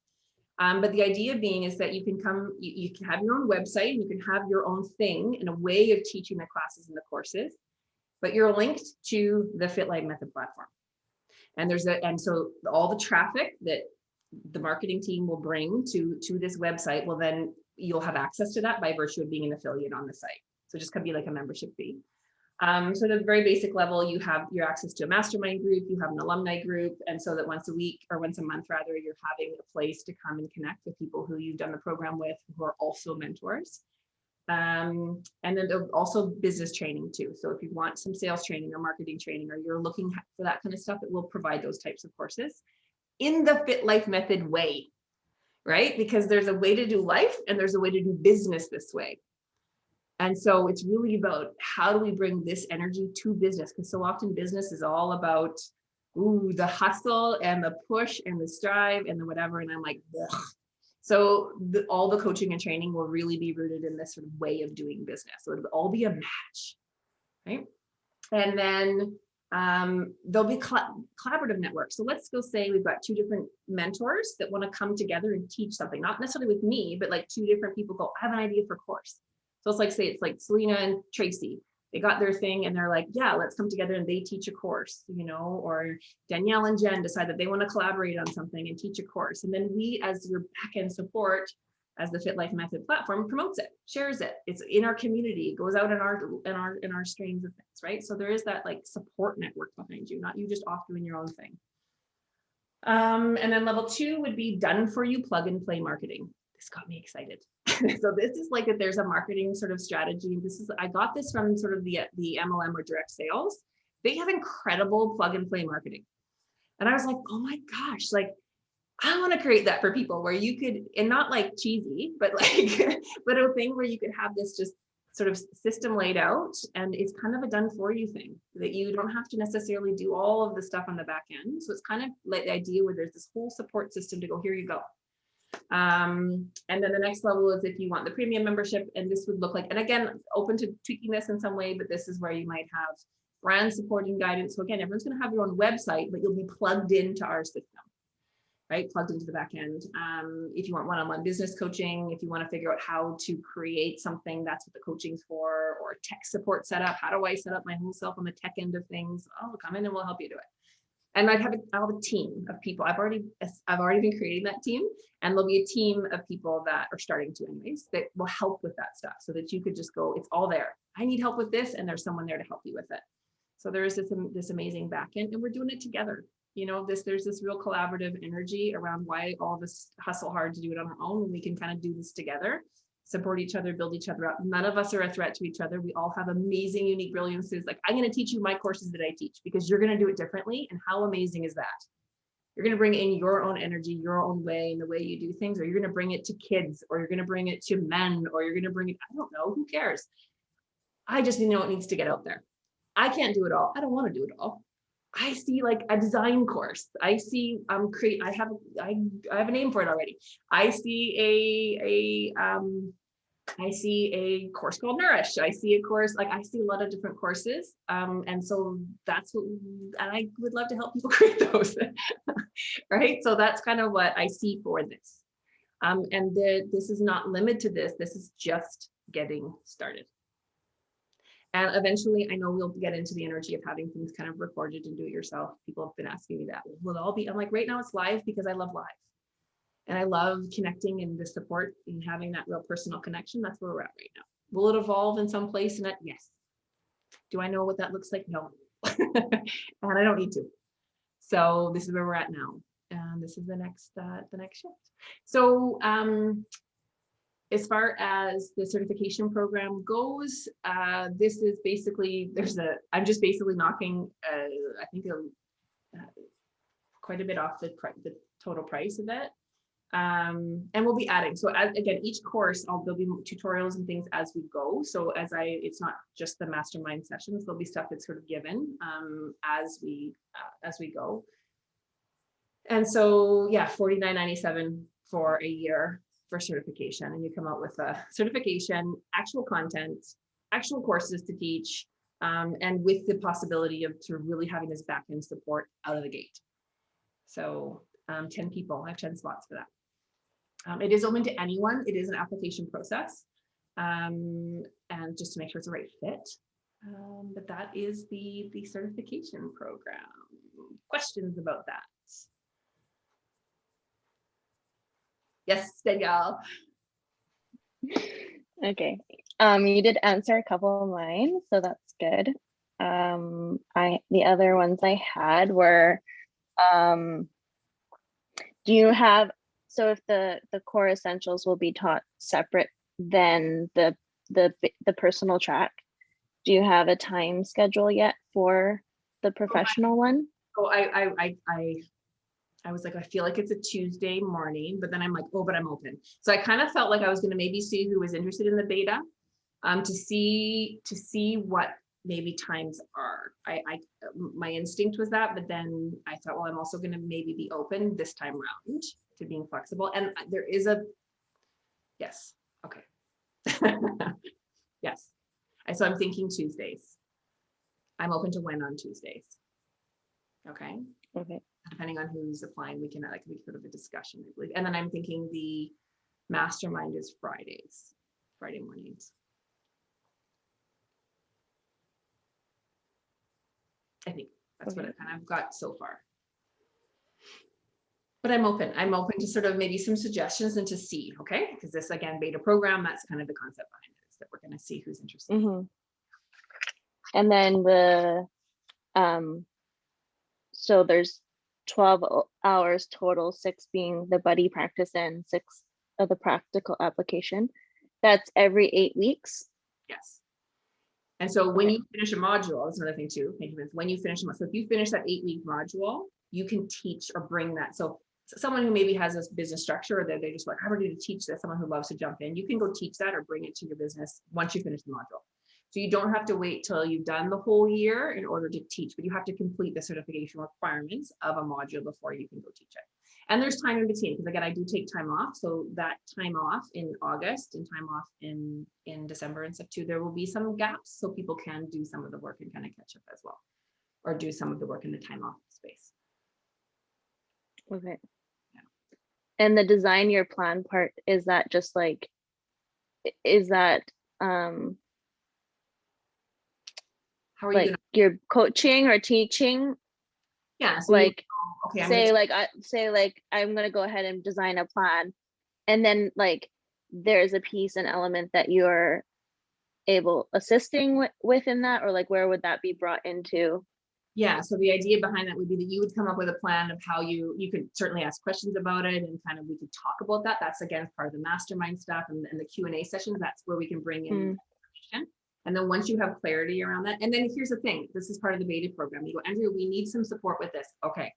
But the idea being is that you can you can have your own website, and you can have your own thing and a way of teaching the classes and the courses, but you're linked to the FitLife Method platform. And so all the traffic that the marketing team will bring to this website, well, then you'll have access to that by virtue of being an affiliate on the site. So just could be like a membership fee. So at the very basic level, you have your access to a mastermind group, you have an alumni group, and so that once a week or once a month rather, you're having a place to come and connect with people who you've done the program with who are also mentors. And then also business training too. So if you want some sales training or marketing training, or you're looking for that kind of stuff, it will provide those types of courses in the FitLife Method way, right? Because there's a way to do life and there's a way to do business this way. And so it's really about how do we bring this energy to business? Because so often business is all about, the hustle and the push and the strive and the whatever. And I'm like, ugh. So all the coaching and training will really be rooted in this sort of way of doing business. So it'll all be a match, right? And then there'll be collaborative networks. So let's go say we've got 2 different mentors that want to come together and teach something, not necessarily with me, but like 2 different people go, I have an idea for a course. So it's like, say it's like Selena and Tracy, they got their thing and they're like, yeah, let's come together and they teach a course, or Danielle and Jen decide that they want to collaborate on something and teach a course. And then we, as your backend support, as the FitLife Method platform, promotes it, shares it. It's in our community, it goes out in our streams of things, right? So there is that like support network behind you, not you just off doing your own thing. And then level 2 would be done for you plug and play marketing. This got me excited. So this is like that there's a marketing sort of strategy. I got this from sort of the MLM or direct sales. They have incredible plug and play marketing. And I was like, oh my gosh, like I want to create that for people where you could, and not like cheesy, but like, but a thing where you could have this just sort of system laid out, and it's kind of a done for you thing that you don't have to necessarily do all of the stuff on the back end. So it's kind of like the idea where there's this whole support system to go, here you go. And then the next level is if you want the premium membership, and this would look like, and again, open to tweaking this in some way, but this is where you might have brand supporting guidance. So again, everyone's going to have your own website, but you'll be plugged into our system, right? Plugged into the back end. If you want one-on-one business coaching, if you want to figure out how to create something, that's what the coaching's for, or tech support setup. How do I set up my whole self on the tech end of things? Oh, come in and we'll help you do it. And I'll have a team of people. I've already been creating that team, and there'll be a team of people that are starting to anyways that will help with that stuff, so that you could just go, it's all there. I need help with this, and there's someone there to help you with it. So there is this amazing back end, and we're doing it together. There's this real collaborative energy around why all of us hustle hard to do it on our own, and we can kind of do this together, support each other, build each other up. None of us are a threat to each other. We all have amazing, unique brilliances. Like, I'm going to teach you my courses that I teach because you're going to do it differently. And how amazing is that? You're going to bring in your own energy, your own way, and the way you do things, or you're going to bring it to kids, or you're going to bring it to men, or you're going to bring it, I don't know, who cares? I just know it needs to get out there. I can't do it all. I don't want to do it all. I see like a design course. I see I have a name for it already. I see a course called Nourish. I see a course, like I see a lot of different courses. And so that's what, and I would love to help people create those, right? So that's kind of what I see for this. And this is not limited to this. This is just getting started. And eventually, I know we'll get into the energy of having things kind of recorded and do it yourself. People have been asking me that. Will it all be? I'm like, right now it's live because I love live. And I love connecting and the support and having that real personal connection. That's where we're at right now. Will it evolve in some place? And yes. Do I know what that looks like? No. And I don't need to. So this is where we're at now. And this is the next shift. So as far as the certification program goes, this is basically, I'm just basically knocking, I think quite a bit off the total price of it. And we'll be adding. So again, each course, there'll be tutorials and things as we go. So it's not just the mastermind sessions. There'll be stuff that's sort of given as we go. And so yeah, $49.97 for a year for certification, and you come out with a certification, actual content, actual courses to teach, and with the possibility of sort of really having this back end support out of the gate. So 10 people, I have 10 spots for that. It is open to anyone. It is an application process, and just to make sure it's the right fit. But that is the certification program. Questions about that? Yes, Danielle. Okay. You did answer a couple of mine, so that's good. The other ones I had were, do you have, so if the core essentials will be taught separate than the personal track, do you have a time schedule yet for the professional one? Oh, I was like, I feel like it's a Tuesday morning, but then I'm like, oh, but I'm open. So I kind of felt like I was going to maybe see who was interested in the beta, to see what maybe times are. My instinct was that, but then I thought, well, I'm also going to maybe be open this time around to being flexible. And there is yes, okay, yes. So I'm thinking Tuesdays. I'm open to when on Tuesdays. Okay. Okay. Depending on who's applying, we can sort of a discussion, I believe. And then I'm thinking the mastermind is Friday mornings. I think that's what I kind of got so far. But I'm open to sort of maybe some suggestions and to see, okay? Because this, again, beta program, that's kind of the concept behind it, is that we're going to see who's interested. Mm-hmm. And then so there's 12 hours total, 6 being the buddy practice and 6 of the practical application. That's every 8 weeks. Yes. And so when you finish a module, that's another thing too. When you finish, so if you finish that 8-week module, you can teach or bring that. So someone who maybe has this business structure, or they just like, I'm ready to teach this, someone who loves to jump in, you can go teach that or bring it to your business once you finish the module. So you don't have to wait till you've done the whole year in order to teach, but you have to complete the certification requirements of a module before you can go teach it. And there's time in between, because again, I do take time off. So that time off in August and time off in December and stuff too, there will be some gaps so people can do some of the work and kind of catch up as well, or do some of the work in the time off space. Okay. Yeah. And the design your plan part, is that just like, is that how are you like you're coaching or teaching Yeah. So you Like, know, okay, say like I'm gonna go ahead and design a plan, and then like there's a piece and element that you're able assisting within that, or like where would that be brought into? yeah. So the idea behind that would be that you would come up with a plan of how you could certainly ask questions about it, and kind of we could talk about that. That's again part of the mastermind stuff and the Q&A sessions. That's where we can bring in information. And then once you have clarity around that, and then here's the thing, this is part of the beta program. You go, Andrea, we need some support with this. Okay,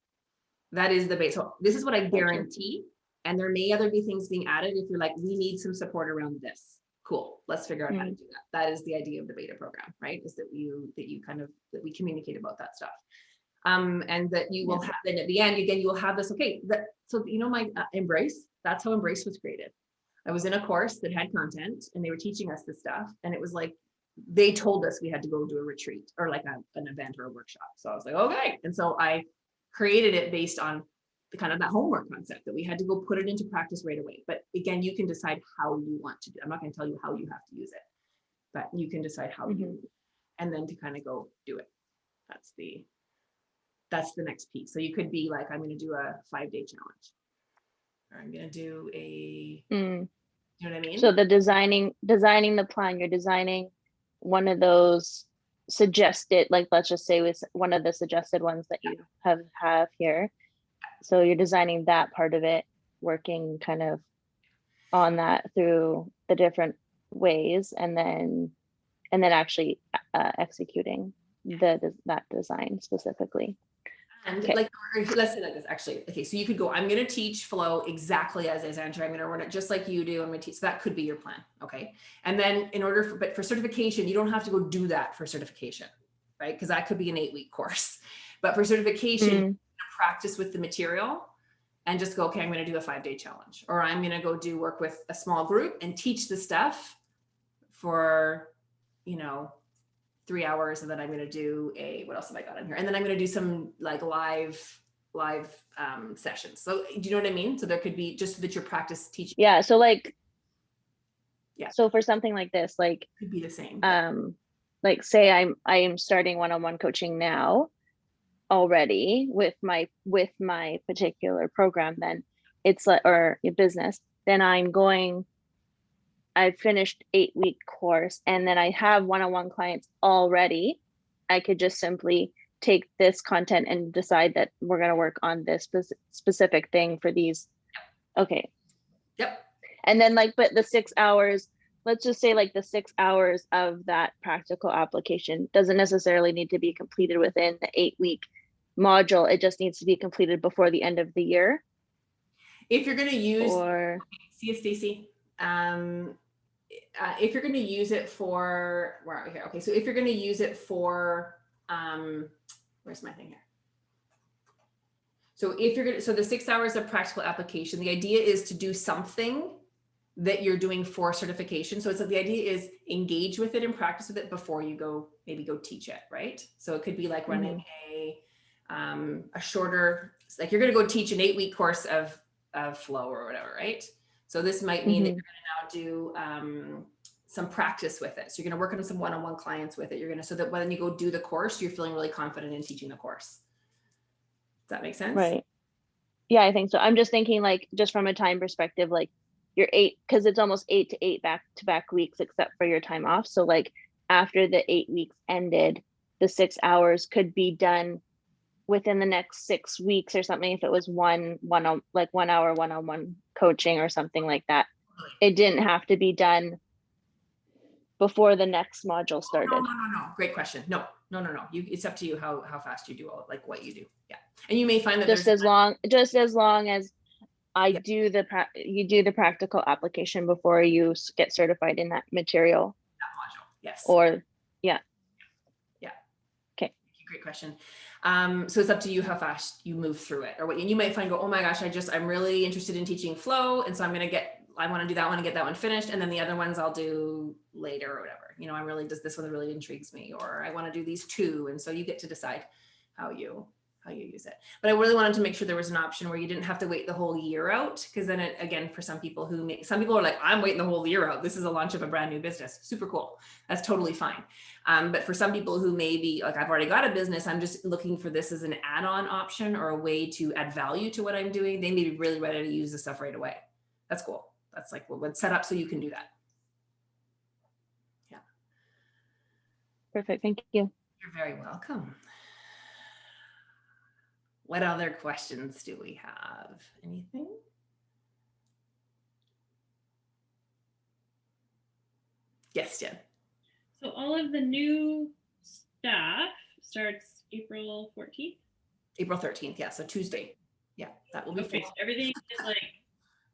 that is the base. So this is what I guarantee. And there may other be things being added if you're like, we need some support around this. Cool. Let's figure out how to do that. That is the idea of the beta program, right? Is that you kind of, that we communicate about that stuff. And that you will have, then at the end, again, you will have this, okay, so you know, my Embrace, that's how Embrace was created. I was in a course that had content and they were teaching us this stuff. And it was like, they told us we had to go do a retreat or like an event or a workshop. So I was like, okay. And so I created it based on the kind of that homework concept that we had to go put it into practice right away. But again, you can decide how you want to do it. I'm not going to tell you how you have to use it, but you can decide how you, and then to kind of go do it. That's the next piece. So you could be like, I'm going to do a 5-day challenge, or I'm going to do a, you know what I mean? So the designing the plan, you're designing one of those suggested, like let's just say with one of the suggested ones that you have here. So you're designing that part of it, working kind of on that through the different ways, and then actually executing that design specifically. And like, let's say like this actually. Okay, so you could go, I'm going to teach flow exactly as is, Andrea. I'm going to run it just like you do. I'm going to teach. So that could be your plan. Okay. And then but for certification, you don't have to go do that for certification, right? Because that could be an 8-week course. But for certification, practice with the material and just go, okay, I'm going to do a 5-day challenge, or I'm going to go do work with a small group and teach the stuff for, 3 hours. And then I'm going to do what else have I got in here? And then I'm going to do some like live sessions. So do you know what I mean? So there could be just so that your practice teaching. Yeah. So like, yeah. So for something like this, like, could be the same. Like say I am starting one-on-one coaching now already with my particular program, then it's like, or your business, then I finished 8-week course and then I have one-on-one clients already. I could just simply take this content and decide that we're going to work on this specific thing for these. Okay. Yep. And then like, but the 6 hours, let's just say like the 6 hours of that practical application doesn't necessarily need to be completed within the 8-week module. It just needs to be completed before the end of the year. If you're going to use, see you, Stacy. If you're going to use it for, where are we here? Okay, so if you're going to use it for, where's my thing here? So if you're going to, so the 6 hours of practical application, the idea is to do something that you're doing for certification. So it's the idea is engage with it and practice with it before you maybe go teach it, right? So it could be like running a shorter, like you're going to go teach an 8-week course of flow or whatever, right? So this might mean that you're going to now do some practice with it. So you're going to work on some one-on-one clients with it. You're going to, so that when you go do the course, you're feeling really confident in teaching the course. Does that make sense? Right. Yeah, I think so. I'm just thinking like, just from a time perspective, like you're 8, because it's almost 8 to 8 back-to-back weeks, except for your time off. So like after the 8 weeks ended, the 6 hours could be done within the next 6 weeks or something. If it was 1 hour one-on-one coaching or something like that, it didn't have to be done before the next module started. No. Great question. No. It's up to you how fast you do all, like what you do. Yeah. And you may find that just as long as you do the practical application before you get certified in that material. That module. Yes. Or yeah. Okay. Great question. So it's up to you how fast you move through it, or what you might find, oh my gosh, I'm really interested in teaching flow. And so I want to do that one and get that one finished. And then the other ones I'll do later or whatever, this one really intrigues me, or I want to do these 2. And so you get to decide how you how you use it. But I really wanted to make sure there was an option where you didn't have to wait the whole year out, because then it, again, for some people some people are like, I'm waiting the whole year out. This is a launch of a brand new business. Super cool. That's totally fine. But for some people who may be like, I've already got a business, I'm just looking for this as an add-on option or a way to add value to what I'm doing. They may be really ready to use the stuff right away. That's cool. That's like, well, let's set up so you can do that. Yeah. Perfect. Thank you. You're very welcome. What other questions do we have? Anything? Yes, Jen. So all of the new stuff starts April 14th. April 13th. Yeah. So Tuesday. Yeah, that will be Okay, full. so everything is like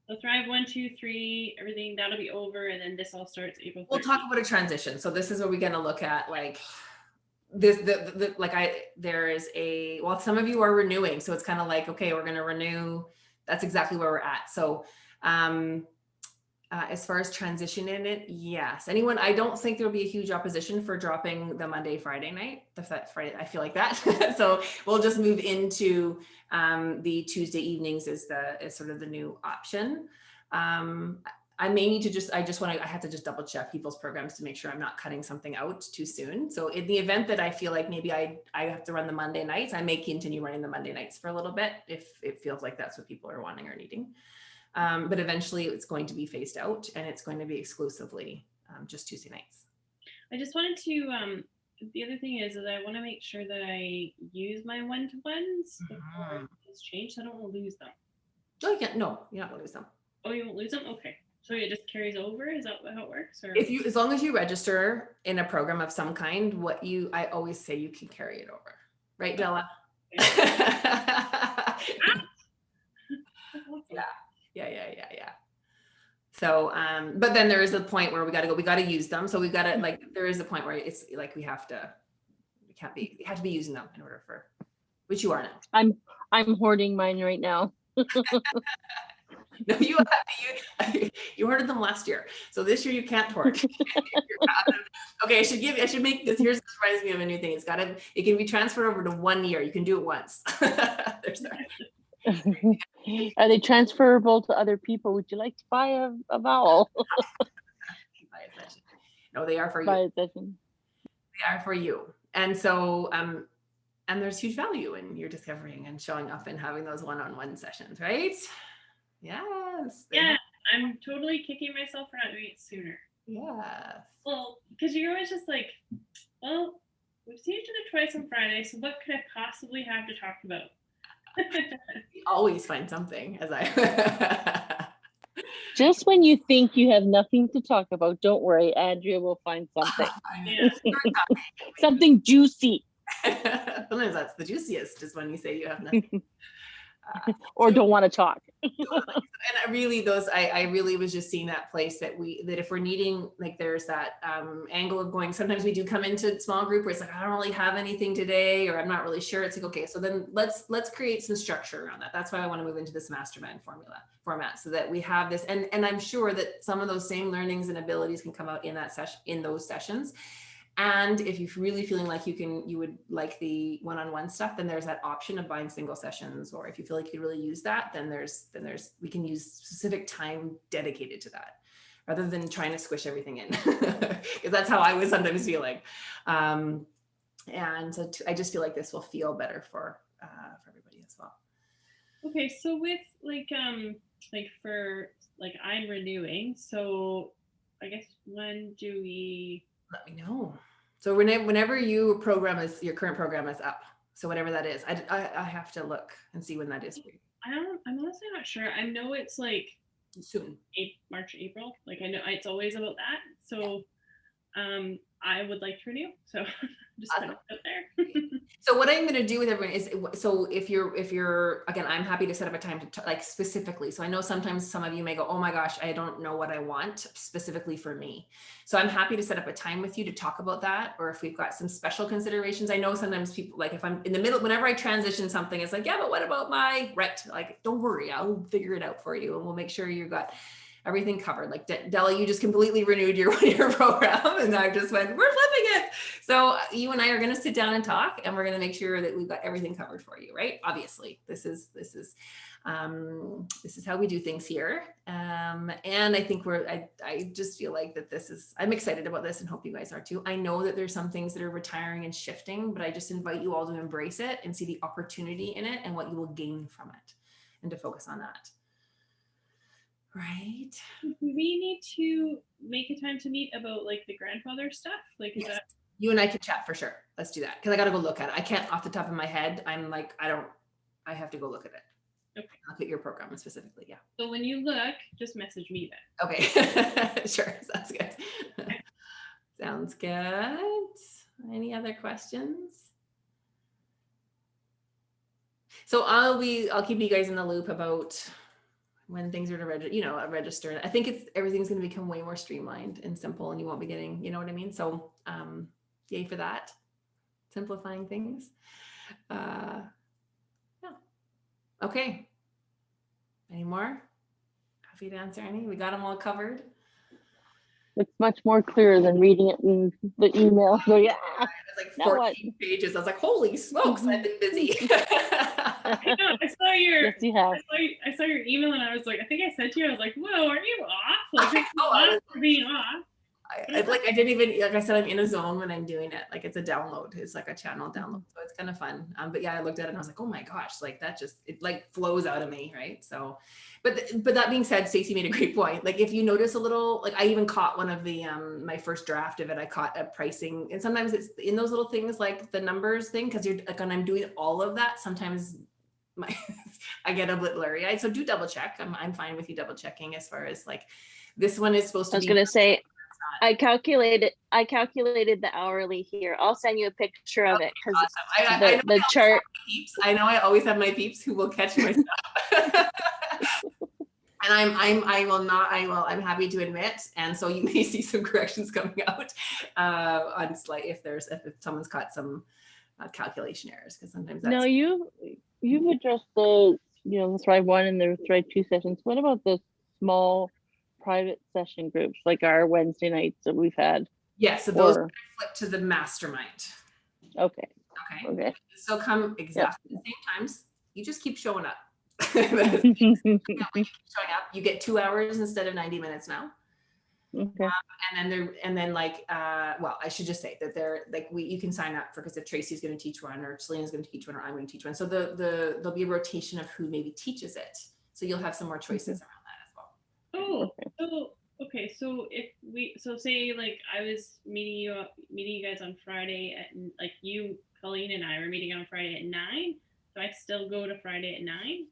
the Thrive 1, 2, 3, everything that'll be over, and then this all starts April 13th. We'll talk about a transition. So this is where we're going to look at like this, there is a, well, some of you are renewing. So it's kind of like, okay, we're going to renew. That's exactly where we're at. So, as far as transition in it, yes. Anyone, I don't think there'll be a huge opposition for dropping the Monday, Friday night. If that Friday, I feel like that. So we'll just move into the Tuesday evenings is sort of the new option. I may need to I have to just double check people's programs to make sure I'm not cutting something out too soon. So in the event that I feel like maybe I have to run the Monday nights, I may continue running the Monday nights for a little bit if it feels like that's what people are wanting or needing. But eventually it's going to be phased out and it's going to be exclusively just Tuesday nights. I just wanted to, the other thing is that I want to make sure that I use my one-to-ones before it's changed. So I don't want to lose them. Oh, yeah, no, you're not going to lose them. Oh, you won't lose them? Okay. So it just carries over? Is that how it works? Or As long as you register in a program of some kind, I always say you can carry it over. Right, Della? Yeah. So, but then there is a point where we got to use them. So we got to like, there is a point where it's like, we have to be using them in order for, which you are now. I'm hoarding mine right now. No, you hoarded them last year. So this year you can't hoard. Okay, I should make this. Here's surprising me of a new thing. It can be transferred over to 1 year. You can do it once. There's that. Are they transferable to other people? Would you like to buy a vowel? No, they are for you. They are for you. And so, and there's huge value in your discovering and showing up and having those one-on-one sessions, right? Yes. Yeah, I'm totally kicking myself for not doing it sooner. Yes. Well, because you're always just like, well, we've seen each other twice on Friday, so what could I possibly have to talk about? You always find something, as I. Just when you think you have nothing to talk about, don't worry, Andrea will find something. Yeah. Something juicy. Sometimes that's the juiciest, is when you say you have nothing. Or don't want to talk. And I really was just seeing that place that if we're needing, like there's that angle of going, sometimes we do come into small group where it's like, I don't really have anything today, or I'm not really sure. It's like, okay, so then let's create some structure around that. That's why I want to move into this mastermind format, so that we have this, and I'm sure that some of those same learnings and abilities can come out in that session, in those sessions. And if you're really feeling like you would like the one-on-one stuff, then there's that option of buying single sessions. Or if you feel like you really use that, then we can use specific time dedicated to that, rather than trying to squish everything in, because that's how I was sometimes feeling. And so I just feel like this will feel better for everybody as well. Okay, so with I'm renewing, so I guess when do we? Let me know. So whenever your current program is up, so whatever that is, I have to look and see when that is for you. I'm honestly not sure. I know it's like Soon. March, April. Like I know it's always about that. So I would like to renew. So just put it out there. So what I'm going to do with everyone is, so if you're again, I'm happy to set up a time to like specifically. So I know sometimes some of you may go, oh my gosh, I don't know what I want specifically for me. So I'm happy to set up a time with you to talk about that. Or if we've got some special considerations, I know sometimes people, like if I'm in the middle, whenever I transition something, it's like, yeah, but what about my right? Like, don't worry, I'll figure it out for you. And we'll make sure you've got everything covered. Like Della, you just completely renewed your 1-year program, and I just went, we're flipping it. So you and I are going to sit down and talk, and we're going to make sure that we've got everything covered for you, right? Obviously, this is how we do things here. And I think I just feel like that I'm excited about this and hope you guys are too. I know that there's some things that are retiring and shifting, but I just invite you all to embrace it and see the opportunity in it and what you will gain from it, and to focus on that. Right. Do we need to make a time to meet about like the grandfather stuff? Like, is Yes. that You and I can chat for sure. Let's do that. Cause I got to go look at it. I can't off the top of my head. I have to go look at it. Okay. Look at your program specifically. Yeah. so? When you look, just message me then. Okay. Sure. Sounds good. Sounds good. Any other questions? So I'll keep you guys in the loop about when things are to register. I think everything's going to become way more streamlined and simple, and you won't be getting, you know what I mean? So yay for that. Simplifying things. Yeah. Okay. Any more? Happy to answer any. We got them all covered. It's much more clear than reading it in the email. So yeah. It was like Now what? 14 pages. I was like, holy smokes, I've been busy. I know. I saw your. Yes, you have. I saw your email, and I was like, I think I said to you, I was like, "Whoa, aren't you off? Like, I you're know, I was- for being off." I didn't even, like I said, I'm in a zone when I'm doing it. Like it's a download. It's like a channel download. So it's kind of fun. But yeah, I looked at it and I was like, oh my gosh, like that it like flows out of me. Right. So, but that being said, Stacey made a great point. Like if you notice a little, like I even caught one of the, my first draft of it, I caught a pricing, and sometimes it's in those little things like the numbers thing. Cause you're like, when I'm doing all of that, sometimes I get a bit blurry. Right? So do double check. I'm fine with you double checking as far as like, this one is supposed to I be. was gonna say, I calculated the hourly here. I'll send you a picture of it because Awesome. I know the chart. peeps. I know I always have my peeps who will catch my stuff. And I'm happy to admit. And so you may see some corrections coming out on slide if someone's caught some calculation errors, because sometimes that's No, you've addressed the Thrive 1 and the Thrive 2 sessions. What about the small private session groups like our Wednesday nights that we've had? yeah. So those Or flip to the mastermind. okay, Okay. okay. So come exactly the same times. You just keep showing up. Keep showing up. You get 2 hours instead of 90 minutes now. Okay. And then well, I should just say that they're like, you can sign up for, because if Tracy's going to teach one, or Selena's going to teach one, or I'm going to teach one. So there'll be a rotation of who maybe teaches it. So you'll have some more choices around that as well. Oh, okay. So say like I was meeting you guys on Friday at like Colleen and I were meeting on Friday at 9. So I still go to Friday at 9.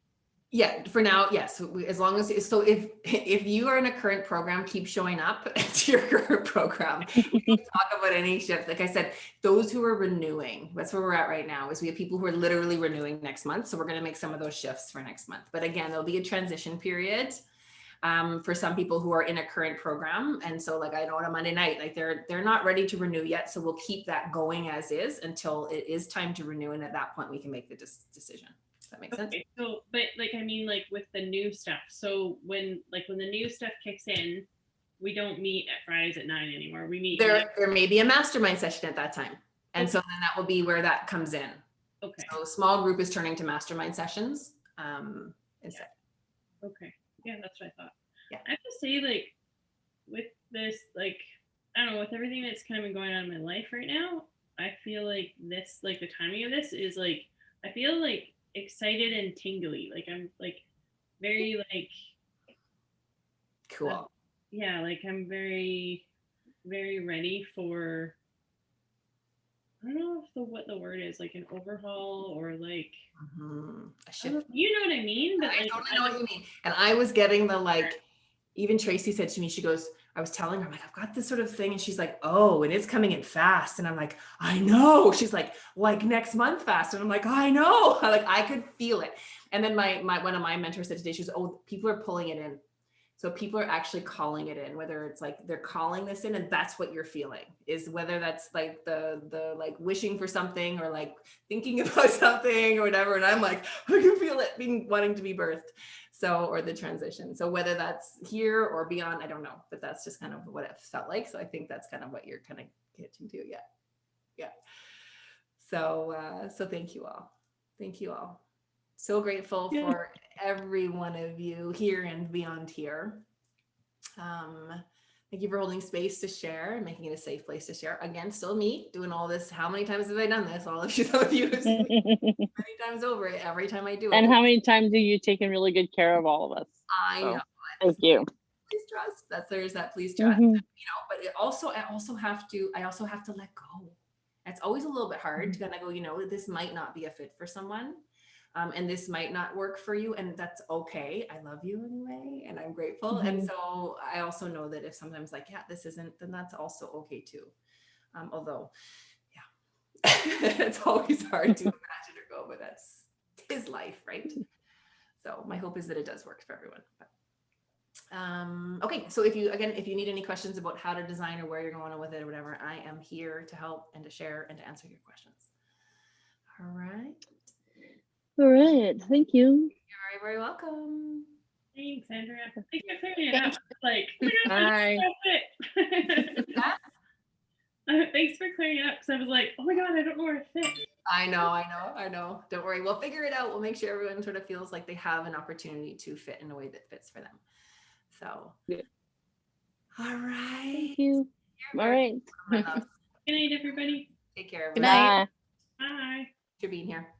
Yeah, for now, yes. As long as if you are in a current program, keep showing up to your current program. We don't talk about any shift. Like I said, those who are renewing, that's where we're at right now. Is we have people who are literally renewing next month. So we're going to make some of those shifts for next month. But again, there'll be a transition period for some people who are in a current program. And so like I know on a Monday night, like they're not ready to renew yet. So we'll keep that going as is until it is time to renew. And at that point, we can make the decision. That makes sense. Okay, so but like I mean like with the new stuff. So when the new stuff kicks in, we don't meet at Fridays at 9 anymore. We meet There may be a mastermind session at that time. And so then that will be where that comes in. Okay. So small group is turning to mastermind sessions instead. Okay. Yeah, that's what I thought. Yeah. I have to say, like, with this, like, I don't know, with everything that's kind of been going on in my life right now, I feel like this, like, the timing of this is like, I feel like excited and tingly. Like, I'm like very like Cool. Yeah, like I'm very, very ready for, I don't know if what the word is, like an overhaul or like A shift. you know what I mean? But I like, totally know what you mean. And I was getting the like, even Tracy said to me, she goes, I was telling her, I'm like, I've got this sort of thing. And she's like, oh, and it's coming in fast. And I'm like, I know. She's like next month fast. And I'm like, I know. Like I could feel it. And then my one of my mentors said today, she was, oh, people are pulling it in. So people are actually calling it in, whether it's like they're calling this in and that's what you're feeling, is whether that's like the like wishing for something or like thinking about something or whatever. And I'm like, I can feel it wanting to be birthed. So, or the transition. So whether that's here or beyond, I don't know, but that's just kind of what it felt like. So I think that's kind of what you're kind of getting to. Yeah. Yeah. So, so thank you all. Thank you all. So grateful Yeah. for every one of you here and beyond here. Thank you for holding space to share and making it a safe place to share. Again, still me doing all this. How many times have I done this? All of you, some of you have seen me many times over. Every time I do it, And how many times have you taken really good care of all of us? I So, know. Thank you. Please trust. There's that please trust. Mhm. But I also have to let go. It's always a little bit hard to kind of go, this might not be a fit for someone. And this might not work for you, and that's okay. I love you anyway, and I'm grateful. And Mhm. so I also know that if sometimes this isn't, then that's also okay too. Although, yeah, it's always hard to imagine or go, but that's his life, right? So my hope is that it does work for everyone. Okay, so if you need any questions about how to design or where you're going with it or whatever, I am here to help and to share and to answer your questions. All right. All right. Thank you. You're very, very welcome. Thanks, Andrea. Thanks for clearing it up. Like, oh my Bye. gosh, that's it. Thanks for clearing it up because I was like, oh my god, I don't know where it fits. I know. Don't worry. We'll figure it out. We'll make sure everyone sort of feels like they have an opportunity to fit in a way that fits for them. So, Yeah. all right. Thank you. All right. My loves. Good night, everybody. Take care. Good Everybody. night. Bye. Bye. Thanks for being here.